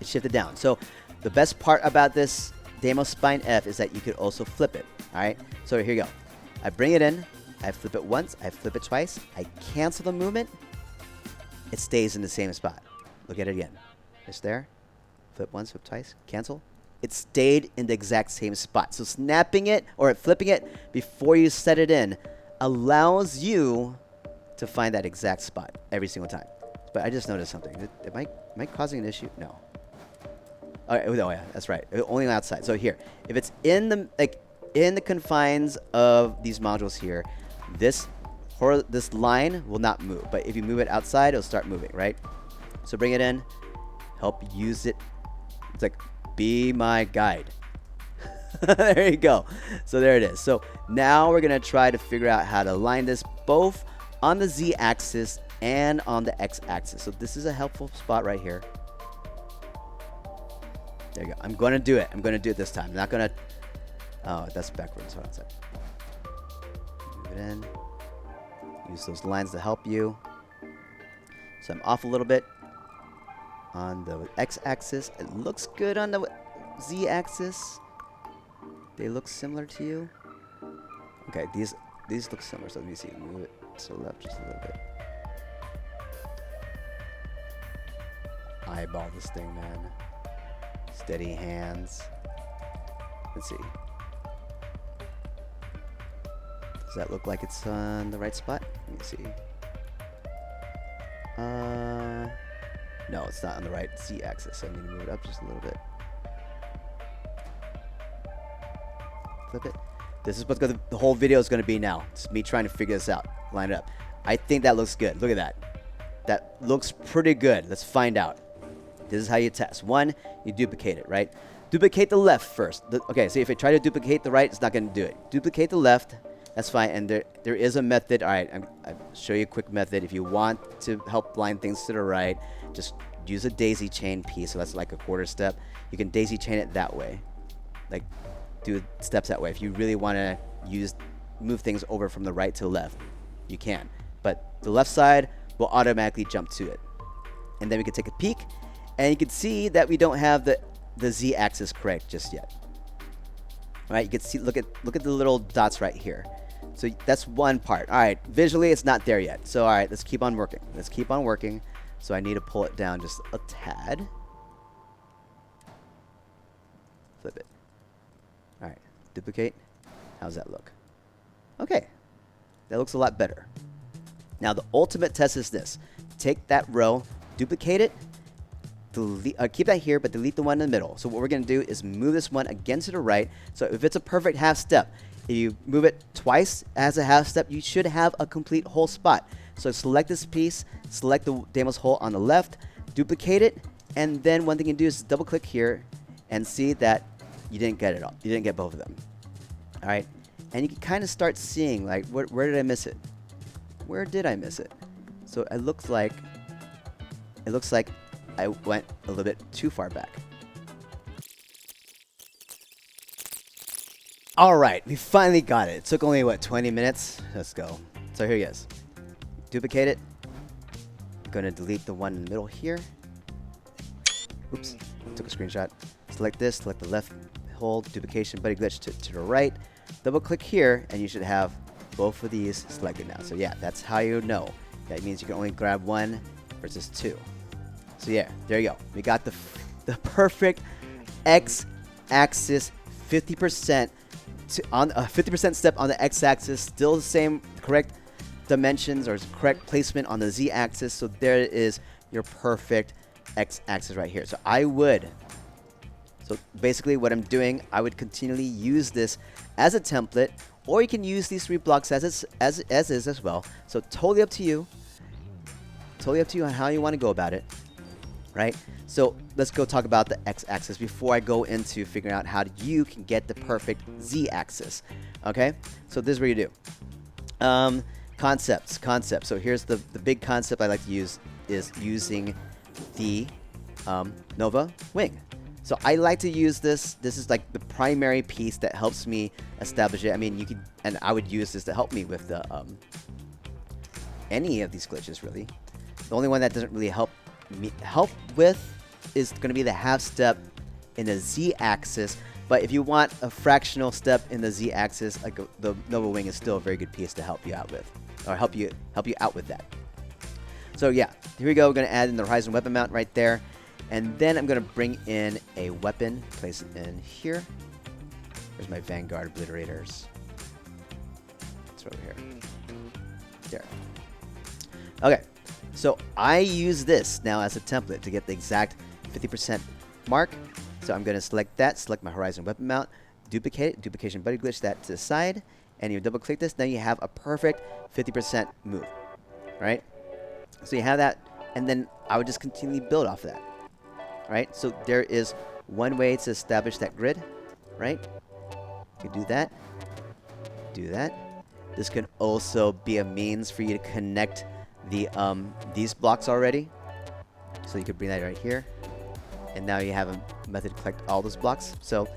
It's shifted down. So the best part about this Deimos spine F is that you could also flip it. All right. So here you go. I bring it in. I flip it once, I flip it twice, I cancel the movement, it stays in the same spot. Look at it again. It's there. Flip once, flip twice, cancel. It stayed in the exact same spot. So snapping it or flipping it before you set it in allows you to find that exact spot every single time. But I just noticed something. Am I causing an issue? No. Oh yeah, that's right. Only outside. So here, if it's in the confines of these modules here, this line will not move, but if you move it outside, it'll start moving, right? So bring it in, help use it. It's like, be my guide. There you go. So there it is. So now we're gonna try to figure out how to align this both on the z-axis and on the x-axis. So this is a helpful spot right here. There you go. I'm gonna do it. I'm gonna do it this time. I'm not gonna. Oh, that's backwards. Hold on a second. Move it in. Use those lines to help you. So I'm off a little bit on the x-axis. It looks good on the z-axis. They look similar to you. Okay, these look similar. So let me see. Move it to the left just a little bit. Eyeball this thing, man. Steady hands. Let's see. Does that look like it's on the right spot? Let me see. No, it's not on the right z-axis, so I need to move it up just a little bit. Flip it. This is what the whole video is going to be now. It's me trying to figure this out. Line it up. I think that looks good. Look at that. That looks pretty good. Let's find out. This is how you test. One, you duplicate it, right? Duplicate the left first. Okay, so if I try to duplicate the right, it's not going to do it. Duplicate the left. That's fine. And there is a method. All right, I'll show you a quick method. If you want to help line things to the right, just use a daisy chain piece. So that's like a quarter step. You can daisy chain it that way. Like, do steps that way. If you really want to move things over from the right to the left, you can. but the left side will automatically jump to it. And then we can take a peek, and you can see that we don't have the z-axis correct just yet. All right, you can see, look at the little dots right here. So that's one part. All right, visually it's not there yet. So all right, let's keep on working. Let's keep on working. So I need to pull it down just a tad. Flip it. All right, duplicate. How's that look? Okay, that looks a lot better. Now the ultimate test is this. Take that row, duplicate it, delete, keep that here, but delete the one in the middle. So what we're going to do is move this one again to the right. So if it's a perfect half step, if you move it twice as a half step, you should have a complete whole spot. So select this piece, select the Deimos hole on the left, duplicate it, and then one thing you can do is double click here and see that you didn't get it all. You didn't get both of them. All right, and you can kind of start seeing like where did I miss it? Where did I miss it? So it looks like I went a little bit too far back. All right, we finally got it. It took only what, 20 minutes? Let's go. So here he is. Duplicate it. I'm gonna delete the one in the middle here. Oops, took a screenshot. Select this, select the left hole, duplication buddy glitch to the right. Double click here, and you should have both of these selected now. So yeah, that's how you know. That means you can only grab one versus two. So yeah, there you go. We got the perfect x-axis 50% on a 50% step on the x-axis. Still the same correct dimensions or correct placement on the z-axis. So there is your perfect x-axis right here. So basically what I'm doing, I would continually use this as a template, or you can use these 3 blocks as is as well. So totally up to you. Totally up to you on how you want to go about it, right? So let's go talk about the x-axis before I go into figuring out how you can get the perfect z-axis. Okay, so this is what you do. Concepts. So here's the big concept I like to use is using the Nova wing. So I like to use this. This is like the primary piece that helps me establish it. I mean, you could, and I would use this to help me with the any of these glitches really. The only one that doesn't really help with is going to be the half step in the z-axis. But if you want a fractional step in the z-axis, like the Nova wing is still a very good piece to help you out with, or help you out with that. So yeah, here we go. We're going to add in the horizon weapon mount right there. And then I'm going to bring in a weapon, place it in here. Where's my Vanguard obliterators? It's over here. There. Okay, so I use this now as a template to get the exact 50% mark. So I'm going to select that, select my horizon weapon mount, duplicate it, duplication buddy glitch that to the side, and you double click this. Now you have a perfect 50% move, right? So you have that, and then I would just continually build off of that. Right, so there is one way to establish that grid, right? You can do that, do that. This can also be a means for you to connect the these blocks already. So you could bring that right here, and now you have a method to collect all those blocks. So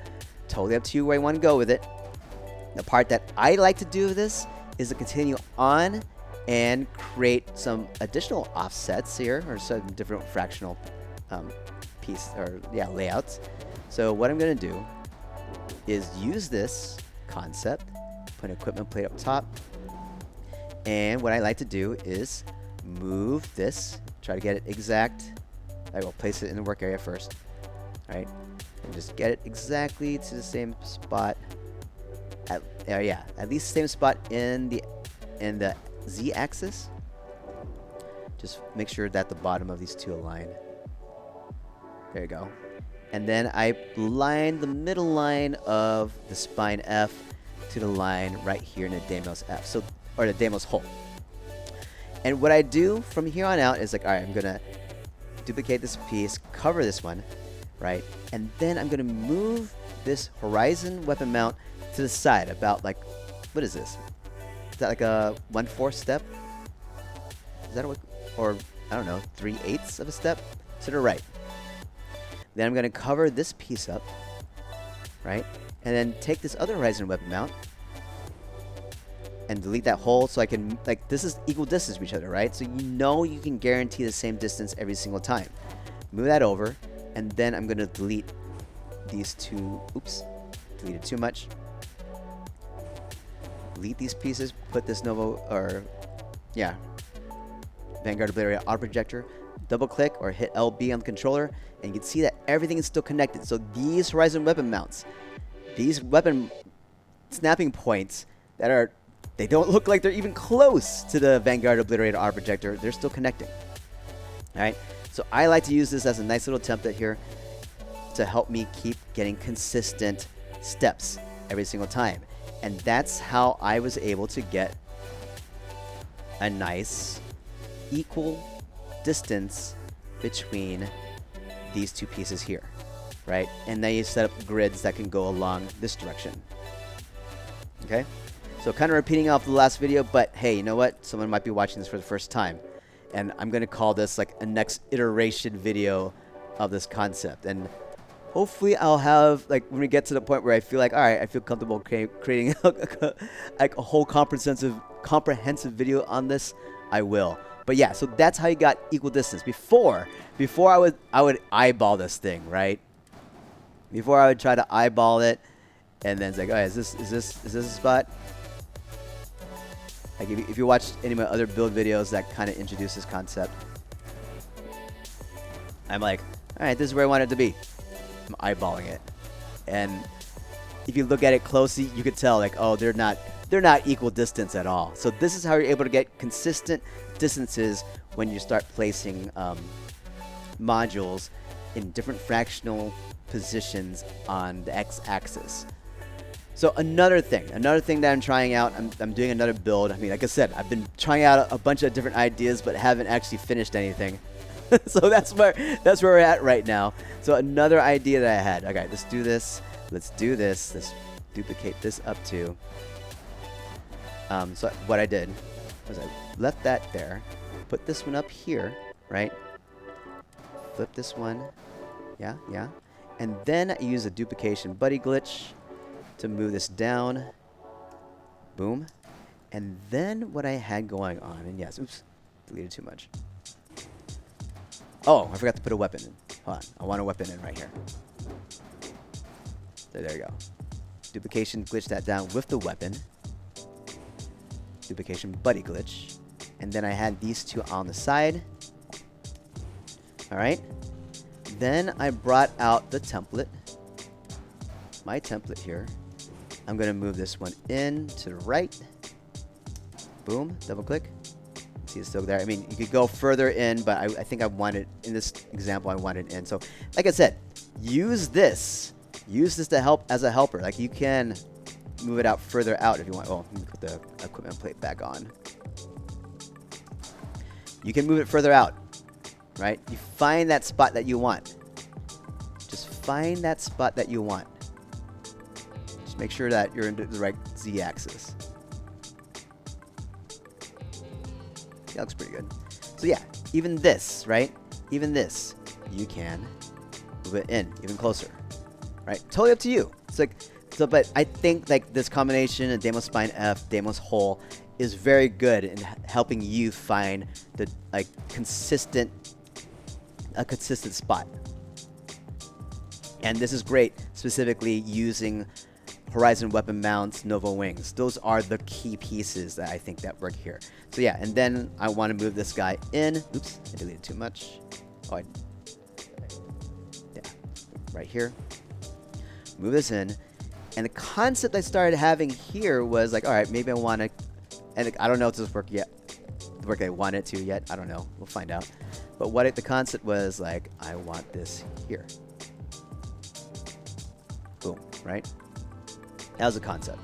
totally up to you where you want to go with it. The part that I like to do with this is to continue on and create some additional offsets here, or some different fractional layouts. So what I'm going to do is use this concept, put an equipment plate up top, and what I like to do is move this, try to get it exact. I will place it in the work area first, right? And just get it exactly to the same spot. At least the same spot in the z-axis. Just make sure that the bottom of these two align. There you go. And then I line the middle line of the spine F to the line right here in the Deimos F, or the Deimos hole. And what I do from here on out is like, all right, I'm gonna duplicate this piece, cover this one, right? And then I'm gonna move this horizon weapon mount to the side about like, what is this? Is that like a 1/4 step? Is that or I don't know, 3/8 of a step to the right. Then I'm going to cover this piece up, right? And then take this other horizon weapon mount, and delete that hole so I can, like, this is equal distance to each other, right? So you know you can guarantee the same distance every single time. Move that over, and then I'm going to delete these two. Oops, deleted too much. Delete these pieces, put this Vanguard Obliterator Auto Projector, double click or hit LB on the controller, and you can see that everything is still connected. So these Horizon weapon mounts, these weapon snapping points they don't look like they're even close to the Vanguard Obliterator Auto Projector. They're still connecting. Alright, so I like to use this as a nice little template here to help me keep getting consistent steps every single time. And that's how I was able to get a nice equal distance between these two pieces here, right? And then you set up grids that can go along this direction. Okay? So kind of repeating off the last video, but hey, you know what? Someone might be watching this for the first time. And I'm going to call this like a next iteration video of this concept. And hopefully I'll have, like, when we get to the point where I feel like, all right, I feel comfortable creating like a whole comprehensive video on this, I will. But yeah, so that's how you got equal distance. Before I would eyeball this thing, right? Before I would try to eyeball it, and then it's like, all right, is this a spot? Like if you watch any of my other build videos that kind of introduce this concept, I'm like, all right, this is where I want it to be. I'm eyeballing it, and if you look at it closely, you could tell, like, oh, they're not equal distance at all. So this is how you're able to get consistent distances when you start placing modules in different fractional positions on the x-axis. So another thing that I'm trying out, I'm doing another build. I mean, like I said, I've been trying out a bunch of different ideas, but haven't actually finished anything. So that's where we're at right now. So another idea that I had. Okay, let's do this. Let's duplicate this up to. So what I did was I left that there, put this one up here, right? Flip this one, yeah, and then I use a duplication buddy glitch to move this down. Boom, and then what I had going on, and yes, oops, deleted too much. Oh, I forgot to put a weapon in. Hold on, I want a weapon in right here. There you go. Duplication glitch that down with the weapon. Duplication buddy glitch, and then I had these two on the side. All right, then I brought out the template, my template here. I'm gonna move this one in to the right. Boom, double click. See, it's still there. I mean, you could go further in, but I think I want it in this example. I want it in. So like I said, use this to help as a helper. Like, you can move it out further out if you want. Oh, let me put the equipment plate back on. You can move it further out, right? You find that spot that you want. Just find that spot that you want. Just make sure that you're in the right z-axis. That looks pretty good. So yeah, even this, right? Even this, you can move it in even closer, right? Totally up to you. It's like, so, but I think like this combination of Deimos Spine F, Deimos Hole is very good in helping you find the a consistent spot. And this is great specifically using Horizon weapon mounts, Nova wings. Those are the key pieces that I think that work here. So yeah, and then I want to move this guy in. Oops, I deleted too much. Oh, yeah, right here. Move this in. And the concept I started having here was like, all right, maybe I want to, and I don't know if this work yet, the work I want it to yet. I don't know. We'll find out. But what the concept was like, I want this here. Boom, right? That was the concept.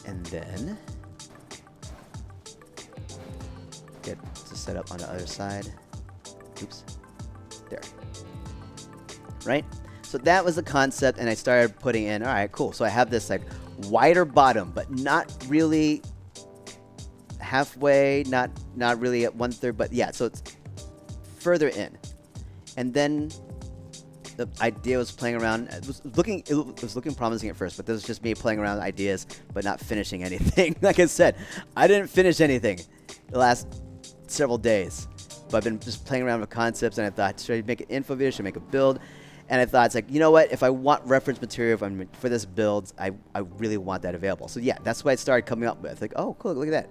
And then get to set up on the other side. Oops. There. Right? So that was the concept, and I started putting in, all right, cool. So I have this like wider bottom, but not really halfway, not really at 1/3, but yeah, so it's further in. And then the idea was playing around. It was looking promising at first, but this was just me playing around with ideas, but not finishing anything. Like I said, I didn't finish anything the last several days, but I've been just playing around with concepts, and I thought, should I make an info video? Should I make a build? And I thought, it's like, you know what? If I want reference material for this build, I really want that available. So yeah, that's what I started coming up with. Like, oh, cool, look at that.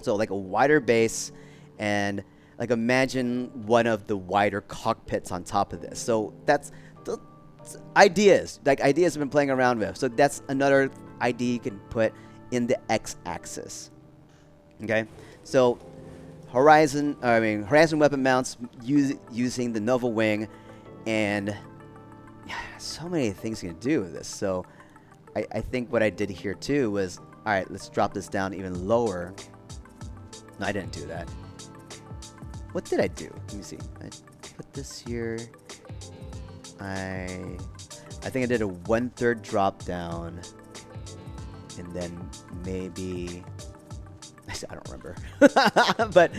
So like a wider base, and like imagine one of the wider cockpits on top of this. So that's the ideas. Like ideas I've been playing around with. So that's another idea you can put in the x-axis. Okay, so horizon weapon mounts using the Nova Wing. And so many things you can do with this. So I think what I did here too was, all right, let's drop this down even lower. No, I didn't do that. What did I do? Let me see. I put this here. I think I did a 1/3 drop down, and then maybe I don't remember. But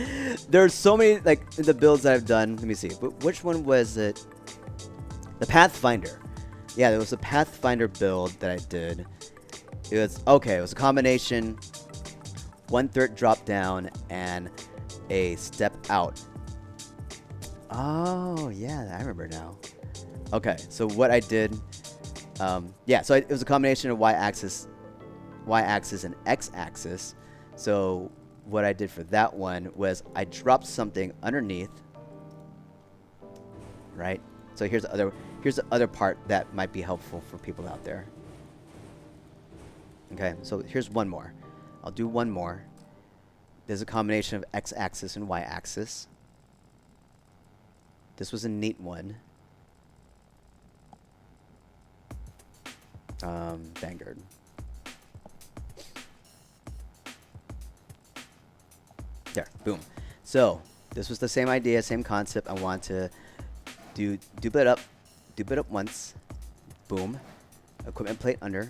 there's so many, like, in the builds that I've done. Let me see. But which one was it? The Pathfinder. Yeah, there was a Pathfinder build that I did. It was a combination 1/3 drop down and a step out. Oh, yeah, I remember now. Okay, so what I did, it was a combination of y-axis and x-axis. So what I did for that one was I dropped something underneath, right? So here's the other part that might be helpful for people out there. Okay, so here's one more. I'll do one more. There's a combination of x-axis and y-axis. This was a neat one. Vanguard. There, boom. So this was the same idea, same concept. I want to dupe it up once. Boom. Equipment plate under.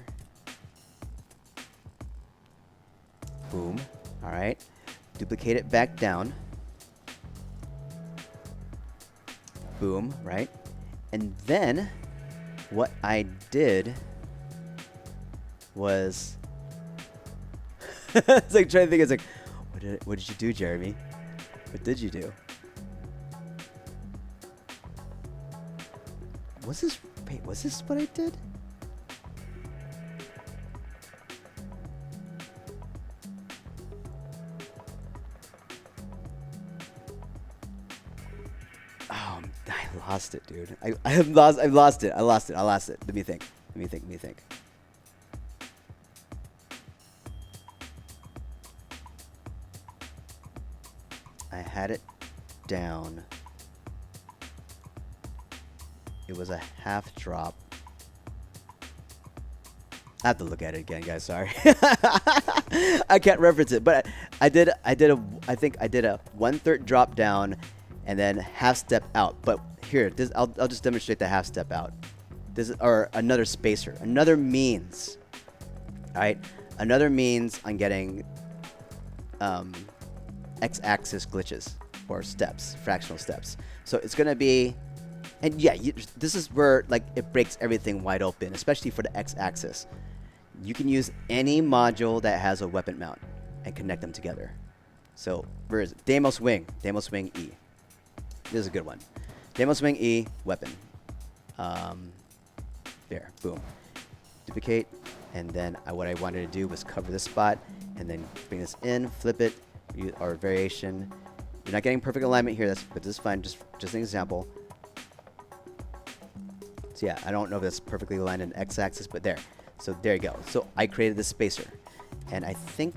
Boom. All right. Duplicate it back down. Boom. Right. And then what I did was it's like trying to think. It's like, what did you do, Jeremy? What did you do? Was this what I did? Oh, I lost it, dude. I've lost it. Let me think. I had it down. It was a half drop. I have to look at it again, guys. Sorry. I can't reference it, but I think I did a 1/3 drop down and then half step out. But here, I'll just demonstrate the half step out. Or another spacer, another means. All right, another means on getting x-axis glitches or steps, fractional steps. So it's gonna be. And yeah, this is where like it breaks everything wide open, especially for the x-axis. You can use any module that has a weapon mount and connect them together. So where is it? Deimos Wing E. This is a good one. Deimos Wing E, weapon. There, boom. Duplicate, and then what I wanted to do was cover this spot, and then bring this in, flip it, or variation. You're not getting perfect alignment here, but this is fine. Just an example. So yeah, I don't know if that's perfectly aligned in x-axis, but there. So there you go. So I created this spacer, and I think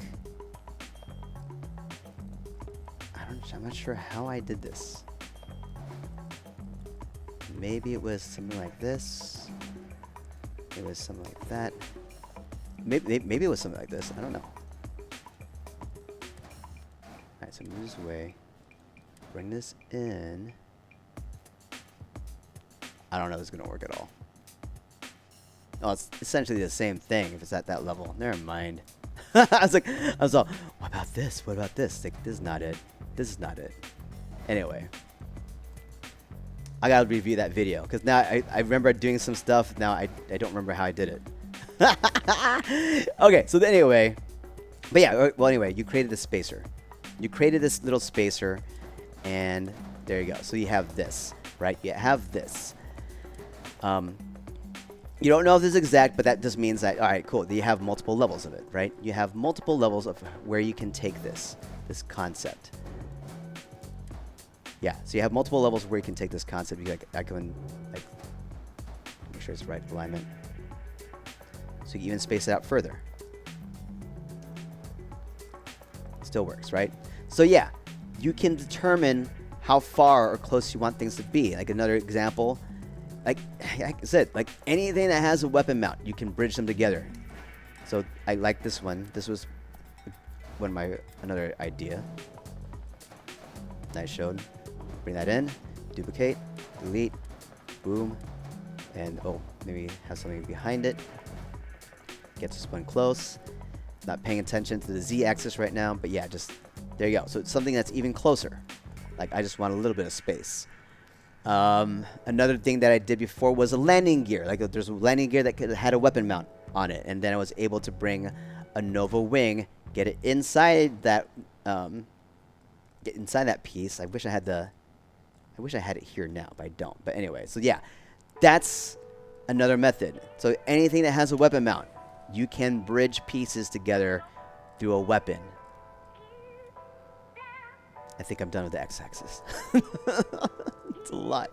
I'm not sure how I did this. Maybe it was something like this. It was something like that. Maybe it was something like this. I don't know. All right, so move this away. Bring this in. I don't know if it's going to work at all. Oh, it's essentially the same thing if it's at that level. Never mind. I was all, what about this? What about this? Like, this is not it. This is not it. Anyway. I gotta review that video because now I remember doing some stuff. Now I don't remember how I did it. Okay, so anyway, but yeah, well, anyway, you created this spacer. You created this little spacer, and there you go. So you have this, right? You have this. You don't know if this is exact, but that just means that, all right, cool. You have multiple levels of it, right? You have multiple levels of where you can take this concept. Yeah, so you have multiple levels where you can take this concept. You I can like make sure it's the right alignment. So you can even space it out further. Still works, right? So yeah, you can determine how far or close you want things to be. Like another example, like I said, like anything that has a weapon mount, you can bridge them together. So I like this one. This was another idea that I showed. Bring that in, duplicate, delete, boom, and oh, maybe have something behind it. Get this one close. Not paying attention to the Z-axis right now, but yeah, just there you go. So it's something that's even closer. Like I just want a little bit of space. Another thing that I did before was a landing gear. Like there's a landing gear that had a weapon mount on it, and then I was able to bring a Nova wing, get it inside that, get inside that piece. I wish I had it here now, but I don't. But anyway, so yeah, that's another method. So anything that has a weapon mount, you can bridge pieces together through a weapon. I think I'm done with the x-axis. It's a lot.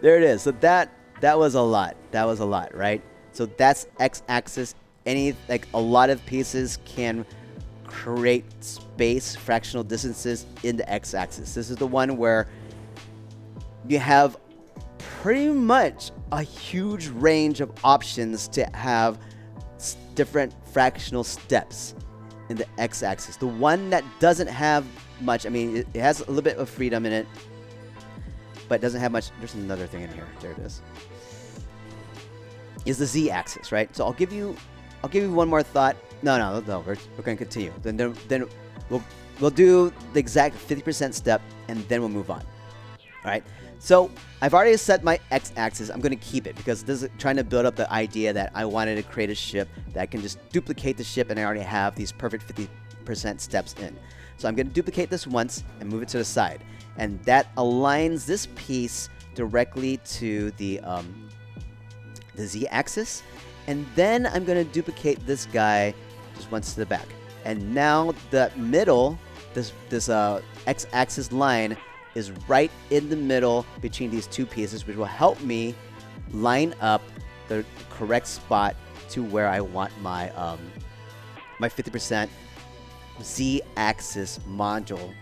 There it is. So that was a lot. That was a lot, right? So that's x-axis. Like a lot of pieces can create space, fractional distances in the x-axis. This is the one where you have pretty much a huge range of options to have different fractional steps in the x-axis. The one that doesn't have much, I mean, it has a little bit of freedom in it, but doesn't have much. There's another thing in here. There it is the z-axis, right? So I'll give you one more thought. No, we're going to continue. Then we'll do the exact 50% step, and then we'll move on. All right. So I've already set my x-axis. I'm going to keep it because this is trying to build up the idea that I wanted to create a ship that I can just duplicate the ship, and I already have these perfect 50% steps in. So I'm going to duplicate this once and move it to the side, and that aligns this piece directly to the z-axis. And then I'm going to duplicate this guy just once to the back. And now the middle, this x-axis line is right in the middle between these two pieces, which will help me line up the correct spot to where I want my my 50% z-axis module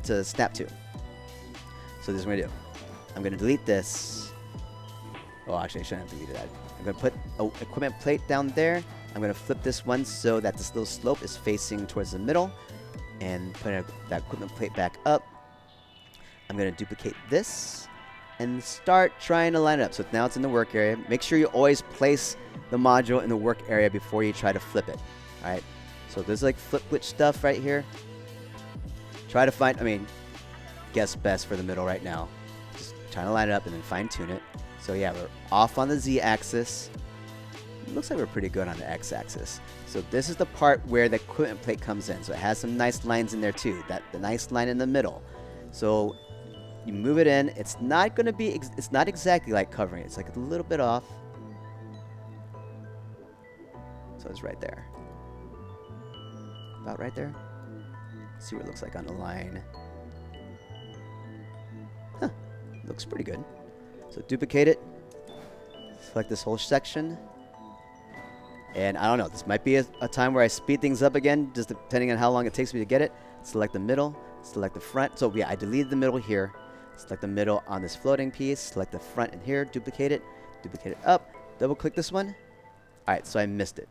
to snap to. So this is what I'm going to do. I'm going to delete this. Oh, actually, I shouldn't have deleted that. I'm going to put an equipment plate down there. I'm going to flip this one so that this little slope is facing towards the middle, and put that equipment plate back up. I'm going to duplicate this and start trying to line it up. So now it's in the work area. Make sure you always place the module in the work area before you try to flip it. All right. So there's like flip glitch stuff right here. Try to find, guess best for the middle right now. Just trying to line it up and then fine tune it. So yeah, we're off on the z-axis. Looks like we're pretty good on the x-axis. So this is the part where the equipment plate comes in. So it has some nice lines in there too. The nice line in the middle. So you move it in. It's not going to be, it's not exactly like covering it. It's like a little bit off. So it's right there. About right there. Let's see what it looks like on the line. Huh. Looks pretty good. So duplicate it. Select this whole section. And I don't know. This might be a time where I speed things up again, just depending on how long it takes me to get it. Select the middle. Select the front. So yeah, I deleted the middle here. Select the middle on this floating piece. Select the front in here. Duplicate it. Duplicate it up. Double click this one. All right, so I missed it.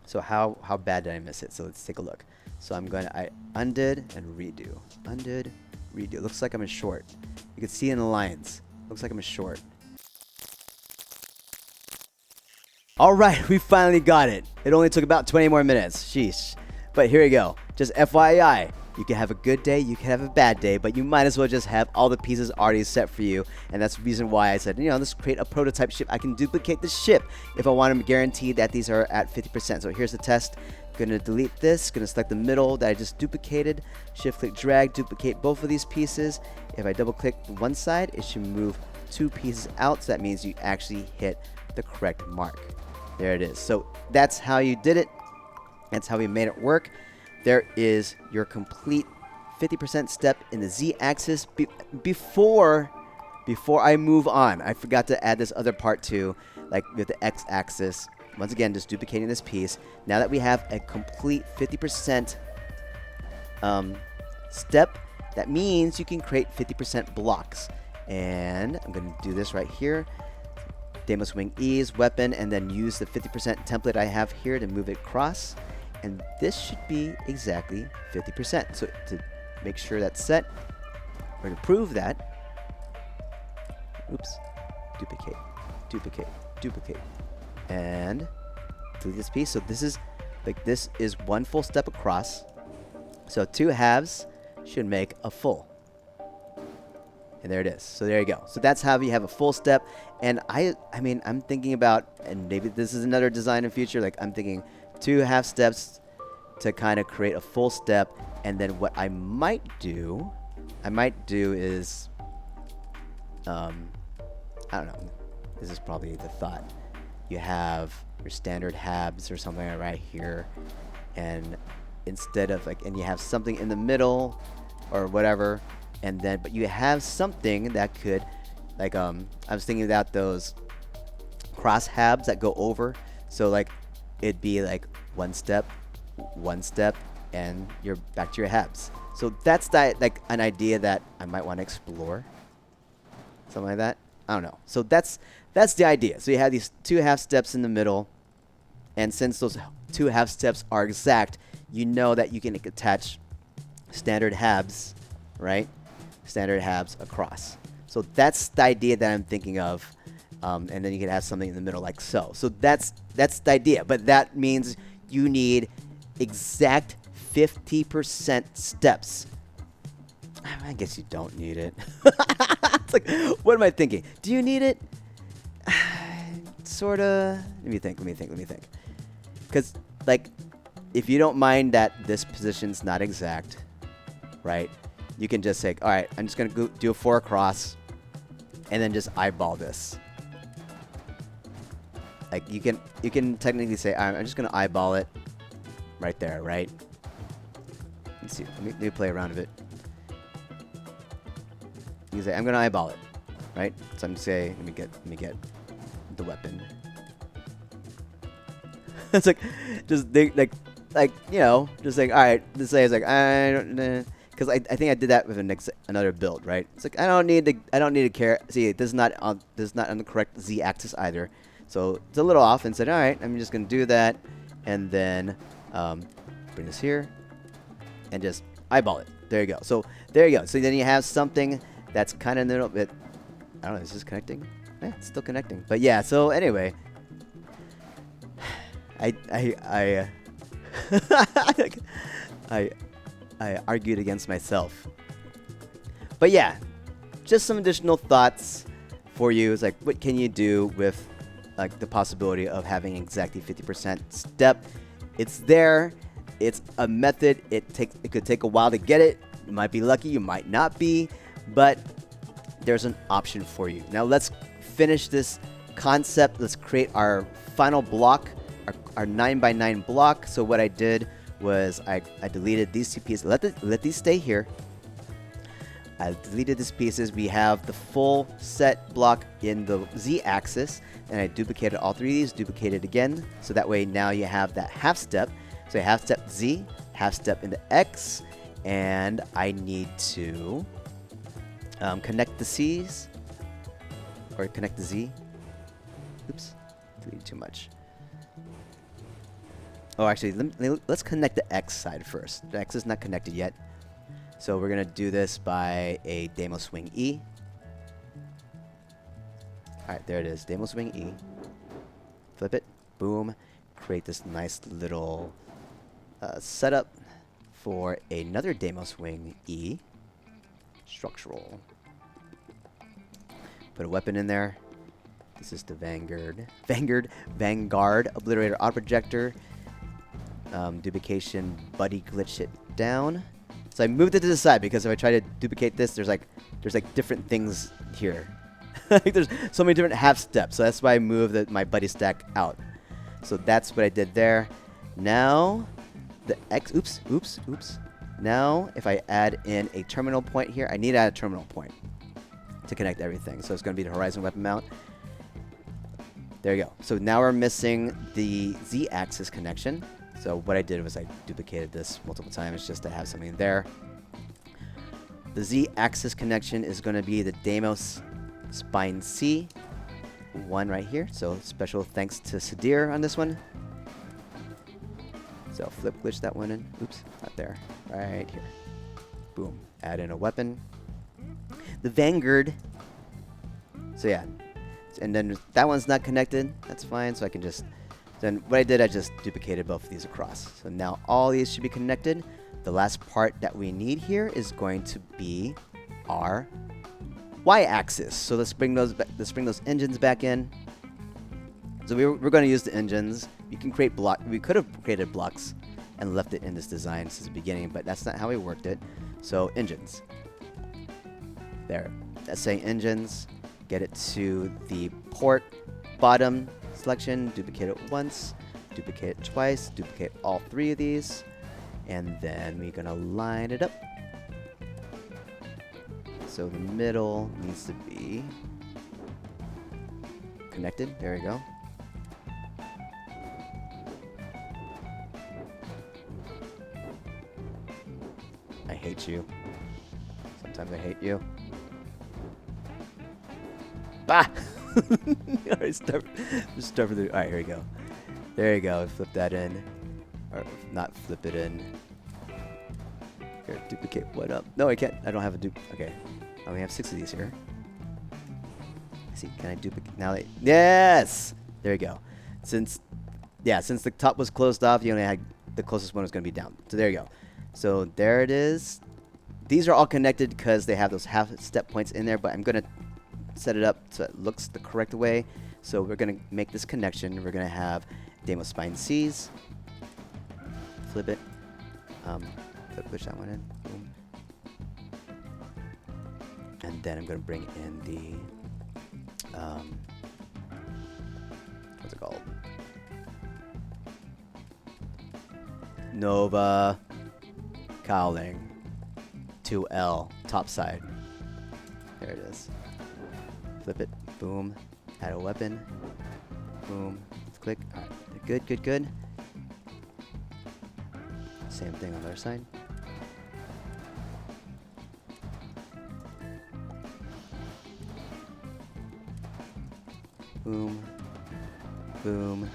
So how bad did I miss it? So let's take a look. So I undid and redo. Undid, redo. It looks like I'm in short. You can see in the lines. Looks like I'm in short. All right, we finally got it. It only took about 20 more minutes. Sheesh. But here we go. Just FYI. You can have a good day, you can have a bad day, but you might as well just have all the pieces already set for you. And that's the reason why I said, let's create a prototype ship. I can duplicate the ship if I want to guarantee that these are at 50%. So here's the test. Gonna delete this, gonna select the middle that I just duplicated, shift click drag, duplicate both of these pieces. If I double click one side, it should move 2 pieces out, so that means you actually hit the correct mark. There it is. So that's how you did it. That's how we made it work. There is your complete 50% step in the Z-axis. Before I move on, I forgot to add this other part too, like with the X-axis. Once again, just duplicating this piece. Now that we have a complete 50% step, that means you can create 50% blocks. And I'm going to do this right here. Demo swing E's weapon, and then use the 50% template I have here to move it across. And this should be exactly 50%. So to make sure that's set, or to prove that, oops, duplicate, duplicate, duplicate, and delete this piece. So this is one full step across. So 2 halves should make a full. And there it is. So there you go. So that's how you have a full step. And I mean, I'm thinking about, and maybe this is another design in future, like I'm thinking 2 half steps to kind of create a full step. And then what I might do is, I don't know, this is probably the thought. You have your standard halves or something right here, and instead of and you have something in the middle or whatever, and then but you have something that could, I was thinking about those cross halves that go over, so it'd be one step, and you're back to your halves. So that's an idea that I might want to explore, something like that. I don't know. So that's the idea. So you have these 2 half steps in the middle, and since those 2 half steps are exact, you know that you can attach standard halves, right? Standard halves across. So that's the idea that I'm thinking of, and then you can have something in the middle like so. So that's the idea, but that means you need exact 50% steps. I guess you don't need it. It's what am I thinking? Do you need it? Sorta. Let me think. Because, if you don't mind that this position's not exact, right? You can just say, all right, I'm just going to do a 4 across, and then just eyeball this. You can technically say, I'm just going to eyeball it right there, right? Let's see. Let me play around a bit. You say, I'm going to eyeball it, right? So I'm going to say, let me get the weapon. It's just all right, just say I don't, because I think I did that with another build, right? It's I don't need to care. See, this is not on the correct Z-axis either, so it's a little off. And said, all right, I'm just gonna do that, and then bring this here, and just eyeball it. There you go. So there you go. So then you have something that's kind of a little bit. I don't know. Is this connecting? Yeah, it's still connecting. But yeah. So anyway, I argued against myself. But yeah, just some additional thoughts for you. It's what can you do with the possibility of having exactly 50% step? It's there. It's a method. It could take a while to get it. You might be lucky. You might not be. But there's an option for you. Now let's finish this concept. Let's create our final block, our 9x9 block. So what I did was I deleted these 2 pieces. Let these stay here. I deleted these pieces. We have the full set block in the Z-axis, and I duplicated all 3 of these. Duplicated again, so that way now you have that half step. So half step Z, half step into X, and I need to connect the C's, or connect the Z. Oops, deleted too much. Oh, actually, let's connect the X side first. The X is not connected yet. So we're going to do this by a demo swing E. Alright, there it is. Demo swing E. Flip it. Boom. Create this nice little setup for another Deimos wing E. Structural. Put a weapon in there. This is the Vanguard Obliterator Auto Projector. Duplication Buddy glitch it down. So I moved it to the side because if I try to duplicate this, there's like different things here. There's so many different half steps. So that's why I moved my buddy stack out. So that's what I did there. Now the oops. Now if I add in a terminal point here, I need to add a terminal point to connect everything. So it's going to be the horizon weapon mount. There you go. So now we're missing the Z-axis connection. So what I did was I duplicated this multiple times just to have something there. The Z-axis connection is going to be the Deimos Spine C one right here. So special thanks to Sadir on this one. So flip glitch that one in. Oops, not there. Right here. Boom. Add in a weapon. The Vanguard. So yeah. And then that one's not connected. That's fine. So I can just... Then what I did, I just duplicated both of these across. So now all these should be connected. The last part that we need here is going to be our Y-axis. So let's bring those engines back in. So we're going to use the engines. You can create block. We could have created blocks and left it in this design since the beginning, but that's not how we worked it. So engines. There. That's saying engines. Get it to the port bottom selection, duplicate it once, duplicate it twice, duplicate all three of these, and then we're gonna line it up. So the middle needs to be connected. There we go. I hate you. Sometimes I hate you. Ah! Alright, start from the... Alright, here we go. There you go. Flip that in. Or not flip it in. Here, duplicate one up. No, I can't. I don't have a dupe. Okay. I only have 6 of these here. Let's see, can I duplicate? Now, yes! There you go. Since the top was closed off, you only had the closest one was going to be down. So there you go. So there it is. These are all connected because they have those half-step points in there, but I'm going to set it up so it looks the correct way. So we're going to make this connection. We're going to have Deimos Spine C's. Flip it. Push that one in. Boom. And then I'm going to bring in the... what's it called? Nova Cowling 2L top side. There it is. Flip it. Boom. Add a weapon. Boom. Let's click. Alright. Good, good, good. Same thing on the other side. Boom. Boom.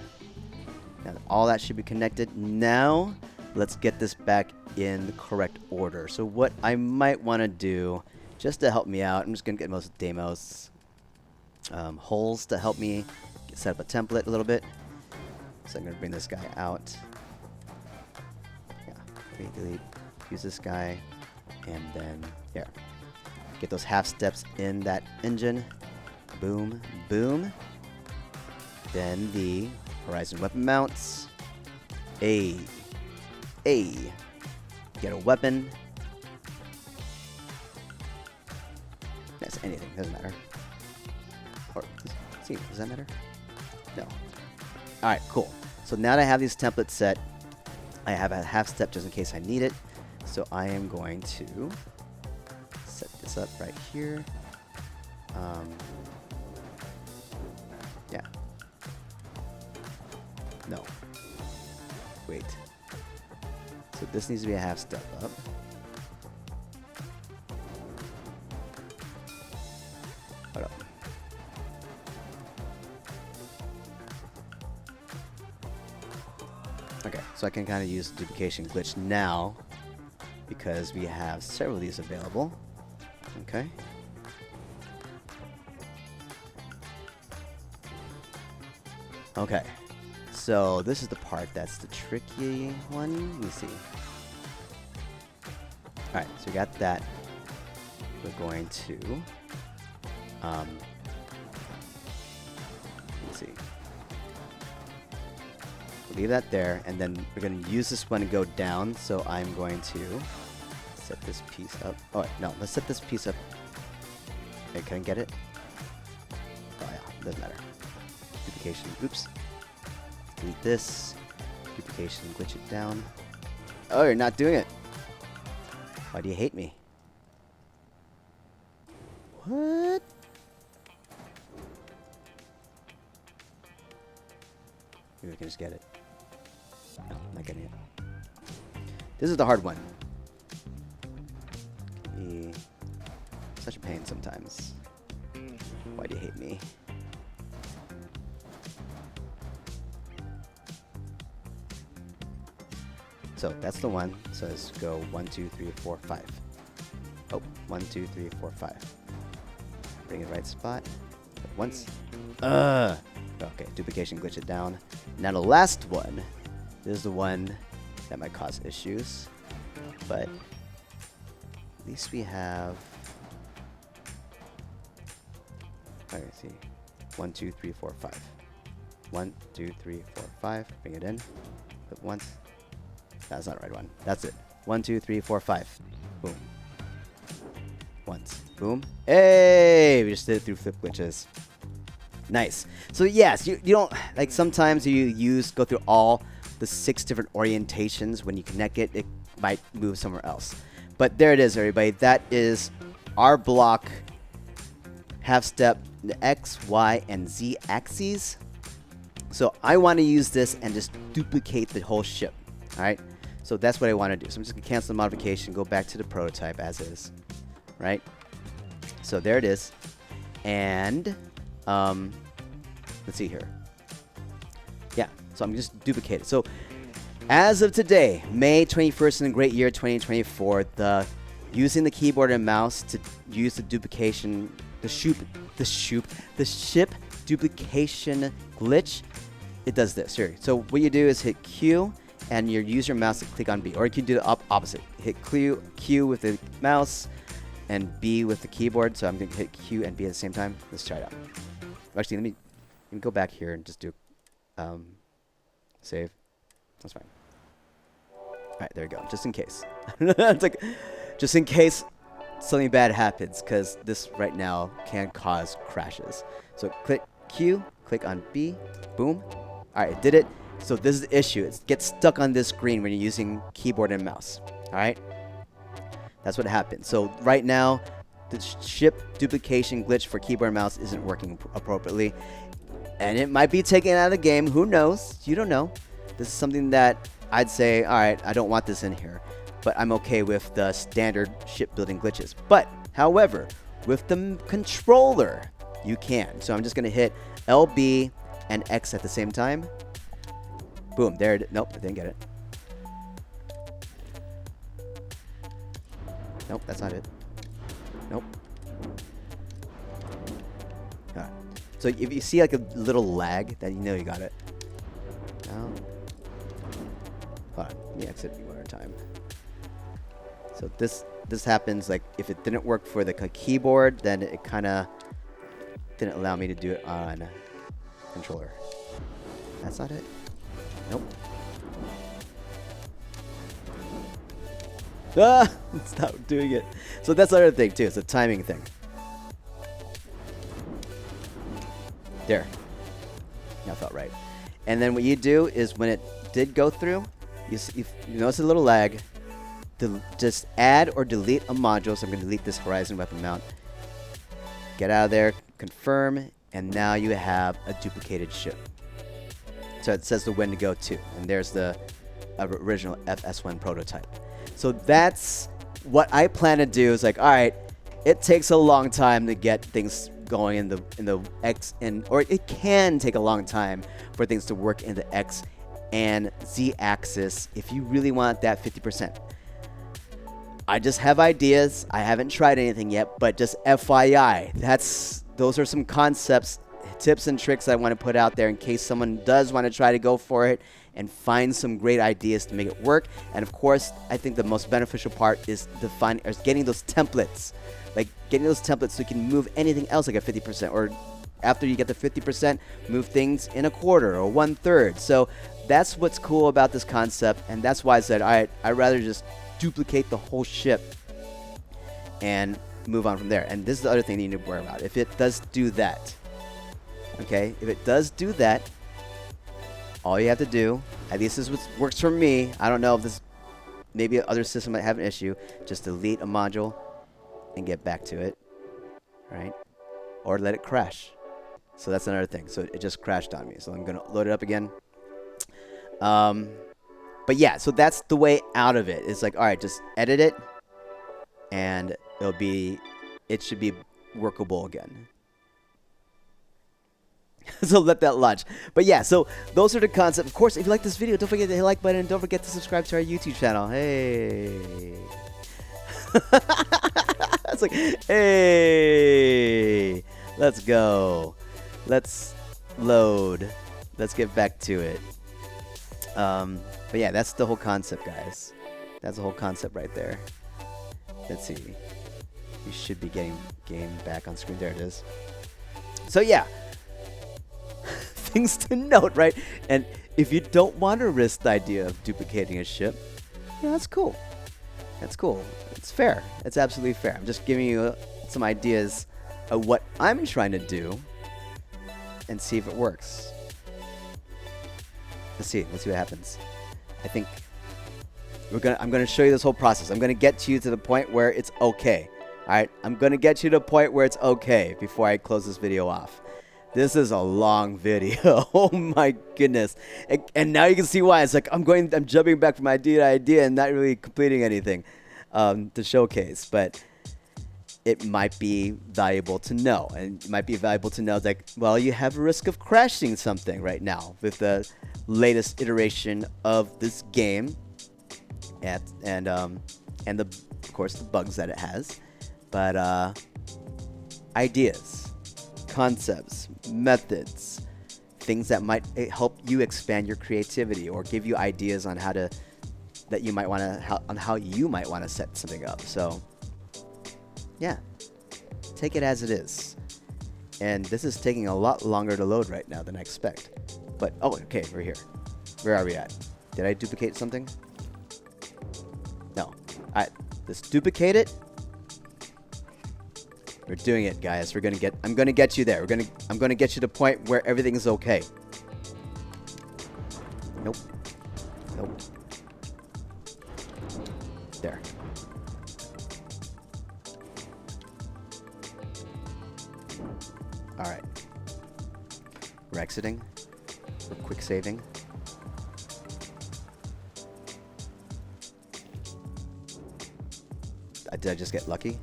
Now all that should be connected. Now let's get this back in the correct order. So what I might want to do, just to help me out, I'm just going to get most Deimos holes to help me set up a template a little bit. So I'm going to bring this guy out. Yeah, delete, use this guy, and then here. Get those half steps in that engine. Boom, boom. Then the horizon weapon mounts. A. Get a weapon. That's anything, doesn't matter. Or, see, does that matter? No. Alright, cool. So now that I have these templates set, I have a half step just in case I need it. So I am going to set this up right here. Yeah. No. Wait. So this needs to be a half step up. Hold up. Okay, so I can kind of use the duplication glitch now because we have several of these available. Okay. Okay. So this is the part that's the tricky one. Let me see. right, so we got that. We're going to, let's see. Leave that there, and then we're going to use this one to go down. So I'm going to set this piece up. Oh, wait, no, let's set this piece up. Okay, can I get it? Oh, yeah, doesn't matter. Duplication, oops. Delete this. Duplication, glitch it down. Oh, you're not doing it. Why do you hate me? What? Maybe we can just get it. No, not getting it. This is the hard one. Such a pain sometimes. Why do you hate me? So that's the one. So let's go 1, 2, 3, 4, 5. Oh, 1, 2, 3, 4, 5. Bring it right spot. Once. Okay, duplication, glitch it down. Now the last one. This is the one that might cause issues. But at least we have. Alright, see. 1, 2, 3, 4, 5. 1, 2, 3, 4, 5. Bring it in. Flip once. That's not the right one. That's it. 1, 2, 3, 4, 5. Boom. Once. Boom. Hey! We just did it through flip glitches. Nice. So yes, you don't, like, sometimes you go through all the 6 different orientations. When you connect it, it might move somewhere else. But there it is, everybody. That is our block half step, the X, Y, and Z axes. So I want to use this and just duplicate the whole ship. All right. So that's what I want to do. So I'm just going to cancel the modification, go back to the prototype as is. Right. So there it is. And let's see here. Yeah. So I'm just duplicate it. So as of today, May 21st in the great year 2024, using the keyboard and mouse to use the duplication, the ship duplication glitch, it does this here. So what you do is hit Q and you use your mouse to click on B, or you can do the opposite. Hit Q with the mouse and B with the keyboard. So I'm going to hit Q and B at the same time. Let's try it out. Actually, let me go back here and just do save. That's fine. All right, there we go. Just in case. It's like, just in case something bad happens, because this right now can cause crashes. So click Q, click on B, boom. All right, it did it. So this is the issue. It gets stuck on this screen when you're using keyboard and mouse. All right, that's what happens. So right now, the ship duplication glitch for keyboard and mouse isn't working appropriately, and it might be taken out of the game. Who knows? You don't know. This is something that I'd say, all right, I don't want this in here, but I'm okay with the standard shipbuilding glitches. But, however, with the controller, you can. So I'm just going to hit LB and X at the same time. Boom, there it is. Nope, I didn't get it. Nope, that's not it. Nope. All right. So if you see like a little lag, then you know you got it. Now, hold on, let me exit one more time. So this happens, like, if it didn't work for the keyboard, then it kind of didn't allow me to do it on controller. That's not it. Nope. Ah, it's not doing it. So that's the other thing too. It's a timing thing. There. That felt right. And then what you do is when it did go through, you notice a little lag. Just add or delete a module. So I'm going to delete this Horizon weapon mount. Get out of there, confirm, and now you have a duplicated ship. So it says the when to go to, and there's the original FS1 prototype. So that's what I plan to do. Is like, all right, it takes a long time to get things going in the X or it can take a long time for things to work in the X and Z axis if you really want that 50%. I just have ideas. I haven't tried anything yet, but just FYI, those are some concepts, tips and tricks I want to put out there in case someone does want to try to go for it and find some great ideas to make it work. And of course, I think the most beneficial part is getting those templates. Like getting those templates so you can move anything else like a 50%, or after you get the 50%, move things in a quarter or 1/3. So that's what's cool about this concept, and that's why I said, all right, I'd rather just duplicate the whole ship and move on from there. And this is the other thing that you need to worry about. If it does do that, okay, if it does do that, all you have to do, at least this is what works for me. I don't know if this, maybe other system might have an issue. Just delete a module and get back to it, right? Or let it crash. So that's another thing. So it just crashed on me. So I'm going to load it up again. But yeah, so that's the way out of it. It's like, all right, just edit it, and it should be workable again. So let that launch. But yeah, so those are the concepts. Of course, if you like this video, don't forget to hit the like button, and don't forget to subscribe to our YouTube channel. Hey. It's like, hey, let's go. Let's load. Let's get back to it. But yeah, that's the whole concept, guys. That's the whole concept right there. Let's see. You should be getting game back on screen. There it is. So yeah, things to note, right? And if you don't want to risk the idea of duplicating a ship, yeah, that's cool. That's cool. It's fair. It's absolutely fair. I'm just giving you some ideas of what I'm trying to do and see if it works. Let's see. Let's see what happens. I think I'm gonna show you this whole process. I'm gonna get you to the point where it's okay. All right. I'm gonna get you to the point where it's okay before I close this video off. This is a long video. Oh my goodness. And now you can see why. It's like I'm jumping back from idea to idea and not really completing anything to showcase. But it might be valuable to know. And it might be valuable to know that, well, you have a risk of crashing something right now with the latest iteration of this game. And of course, the bugs that it has. But ideas, concepts, methods, things that might help you expand your creativity or give you ideas on how you might want to set something up. So yeah, take it as it is. And this is taking a lot longer to load right now than I expect. But oh, okay, we're here. Where are we at? Did I duplicate something? No. All right, let's duplicate it. We're doing it, guys. I'm gonna get you there. I'm gonna get you to the point where everything is okay. Nope. Nope. There. All right. We're exiting. We're quick saving. Did I just get lucky?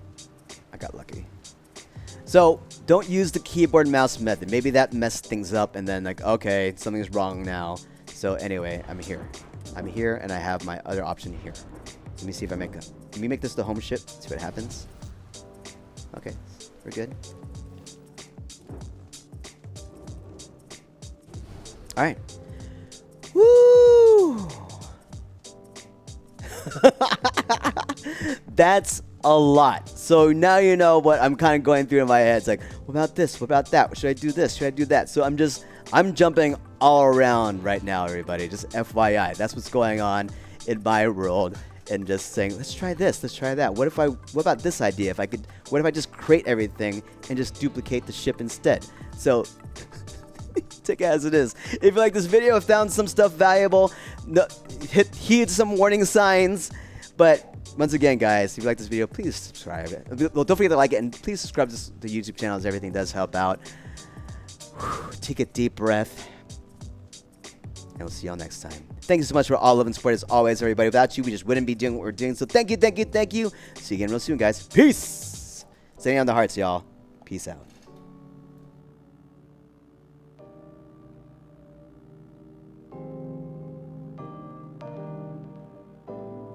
I got lucky. So don't use the keyboard and mouse method. Maybe that messed things up and then like, okay, something's wrong now. So anyway, I'm here. I'm here and I have my other option here. Let me see if let me make this the home ship. See what happens. Okay, we're good. All right. Woo! That's a lot. So now you know what I'm kind of going through in my head. It's like, what about this? What about that? Should I do this? Should I do that? So I'm jumping all around right now, everybody. Just FYI. That's what's going on in my world. And just saying, let's try this, let's try that. What about this idea? What if I just create everything and just duplicate the ship instead? So take it as it is. If you like this video, found some stuff valuable, heed some warning signs. But once again, guys, if you like this video, please subscribe. Well, don't forget to like it, and please subscribe to the YouTube channel, as everything does help out. Take a deep breath, and we'll see y'all next time. Thank you so much for all love and support as always, everybody. Without you, we just wouldn't be doing what we're doing. So thank you, thank you, thank you. See you again real soon, guys. Peace. Sending on the hearts, y'all. Peace out.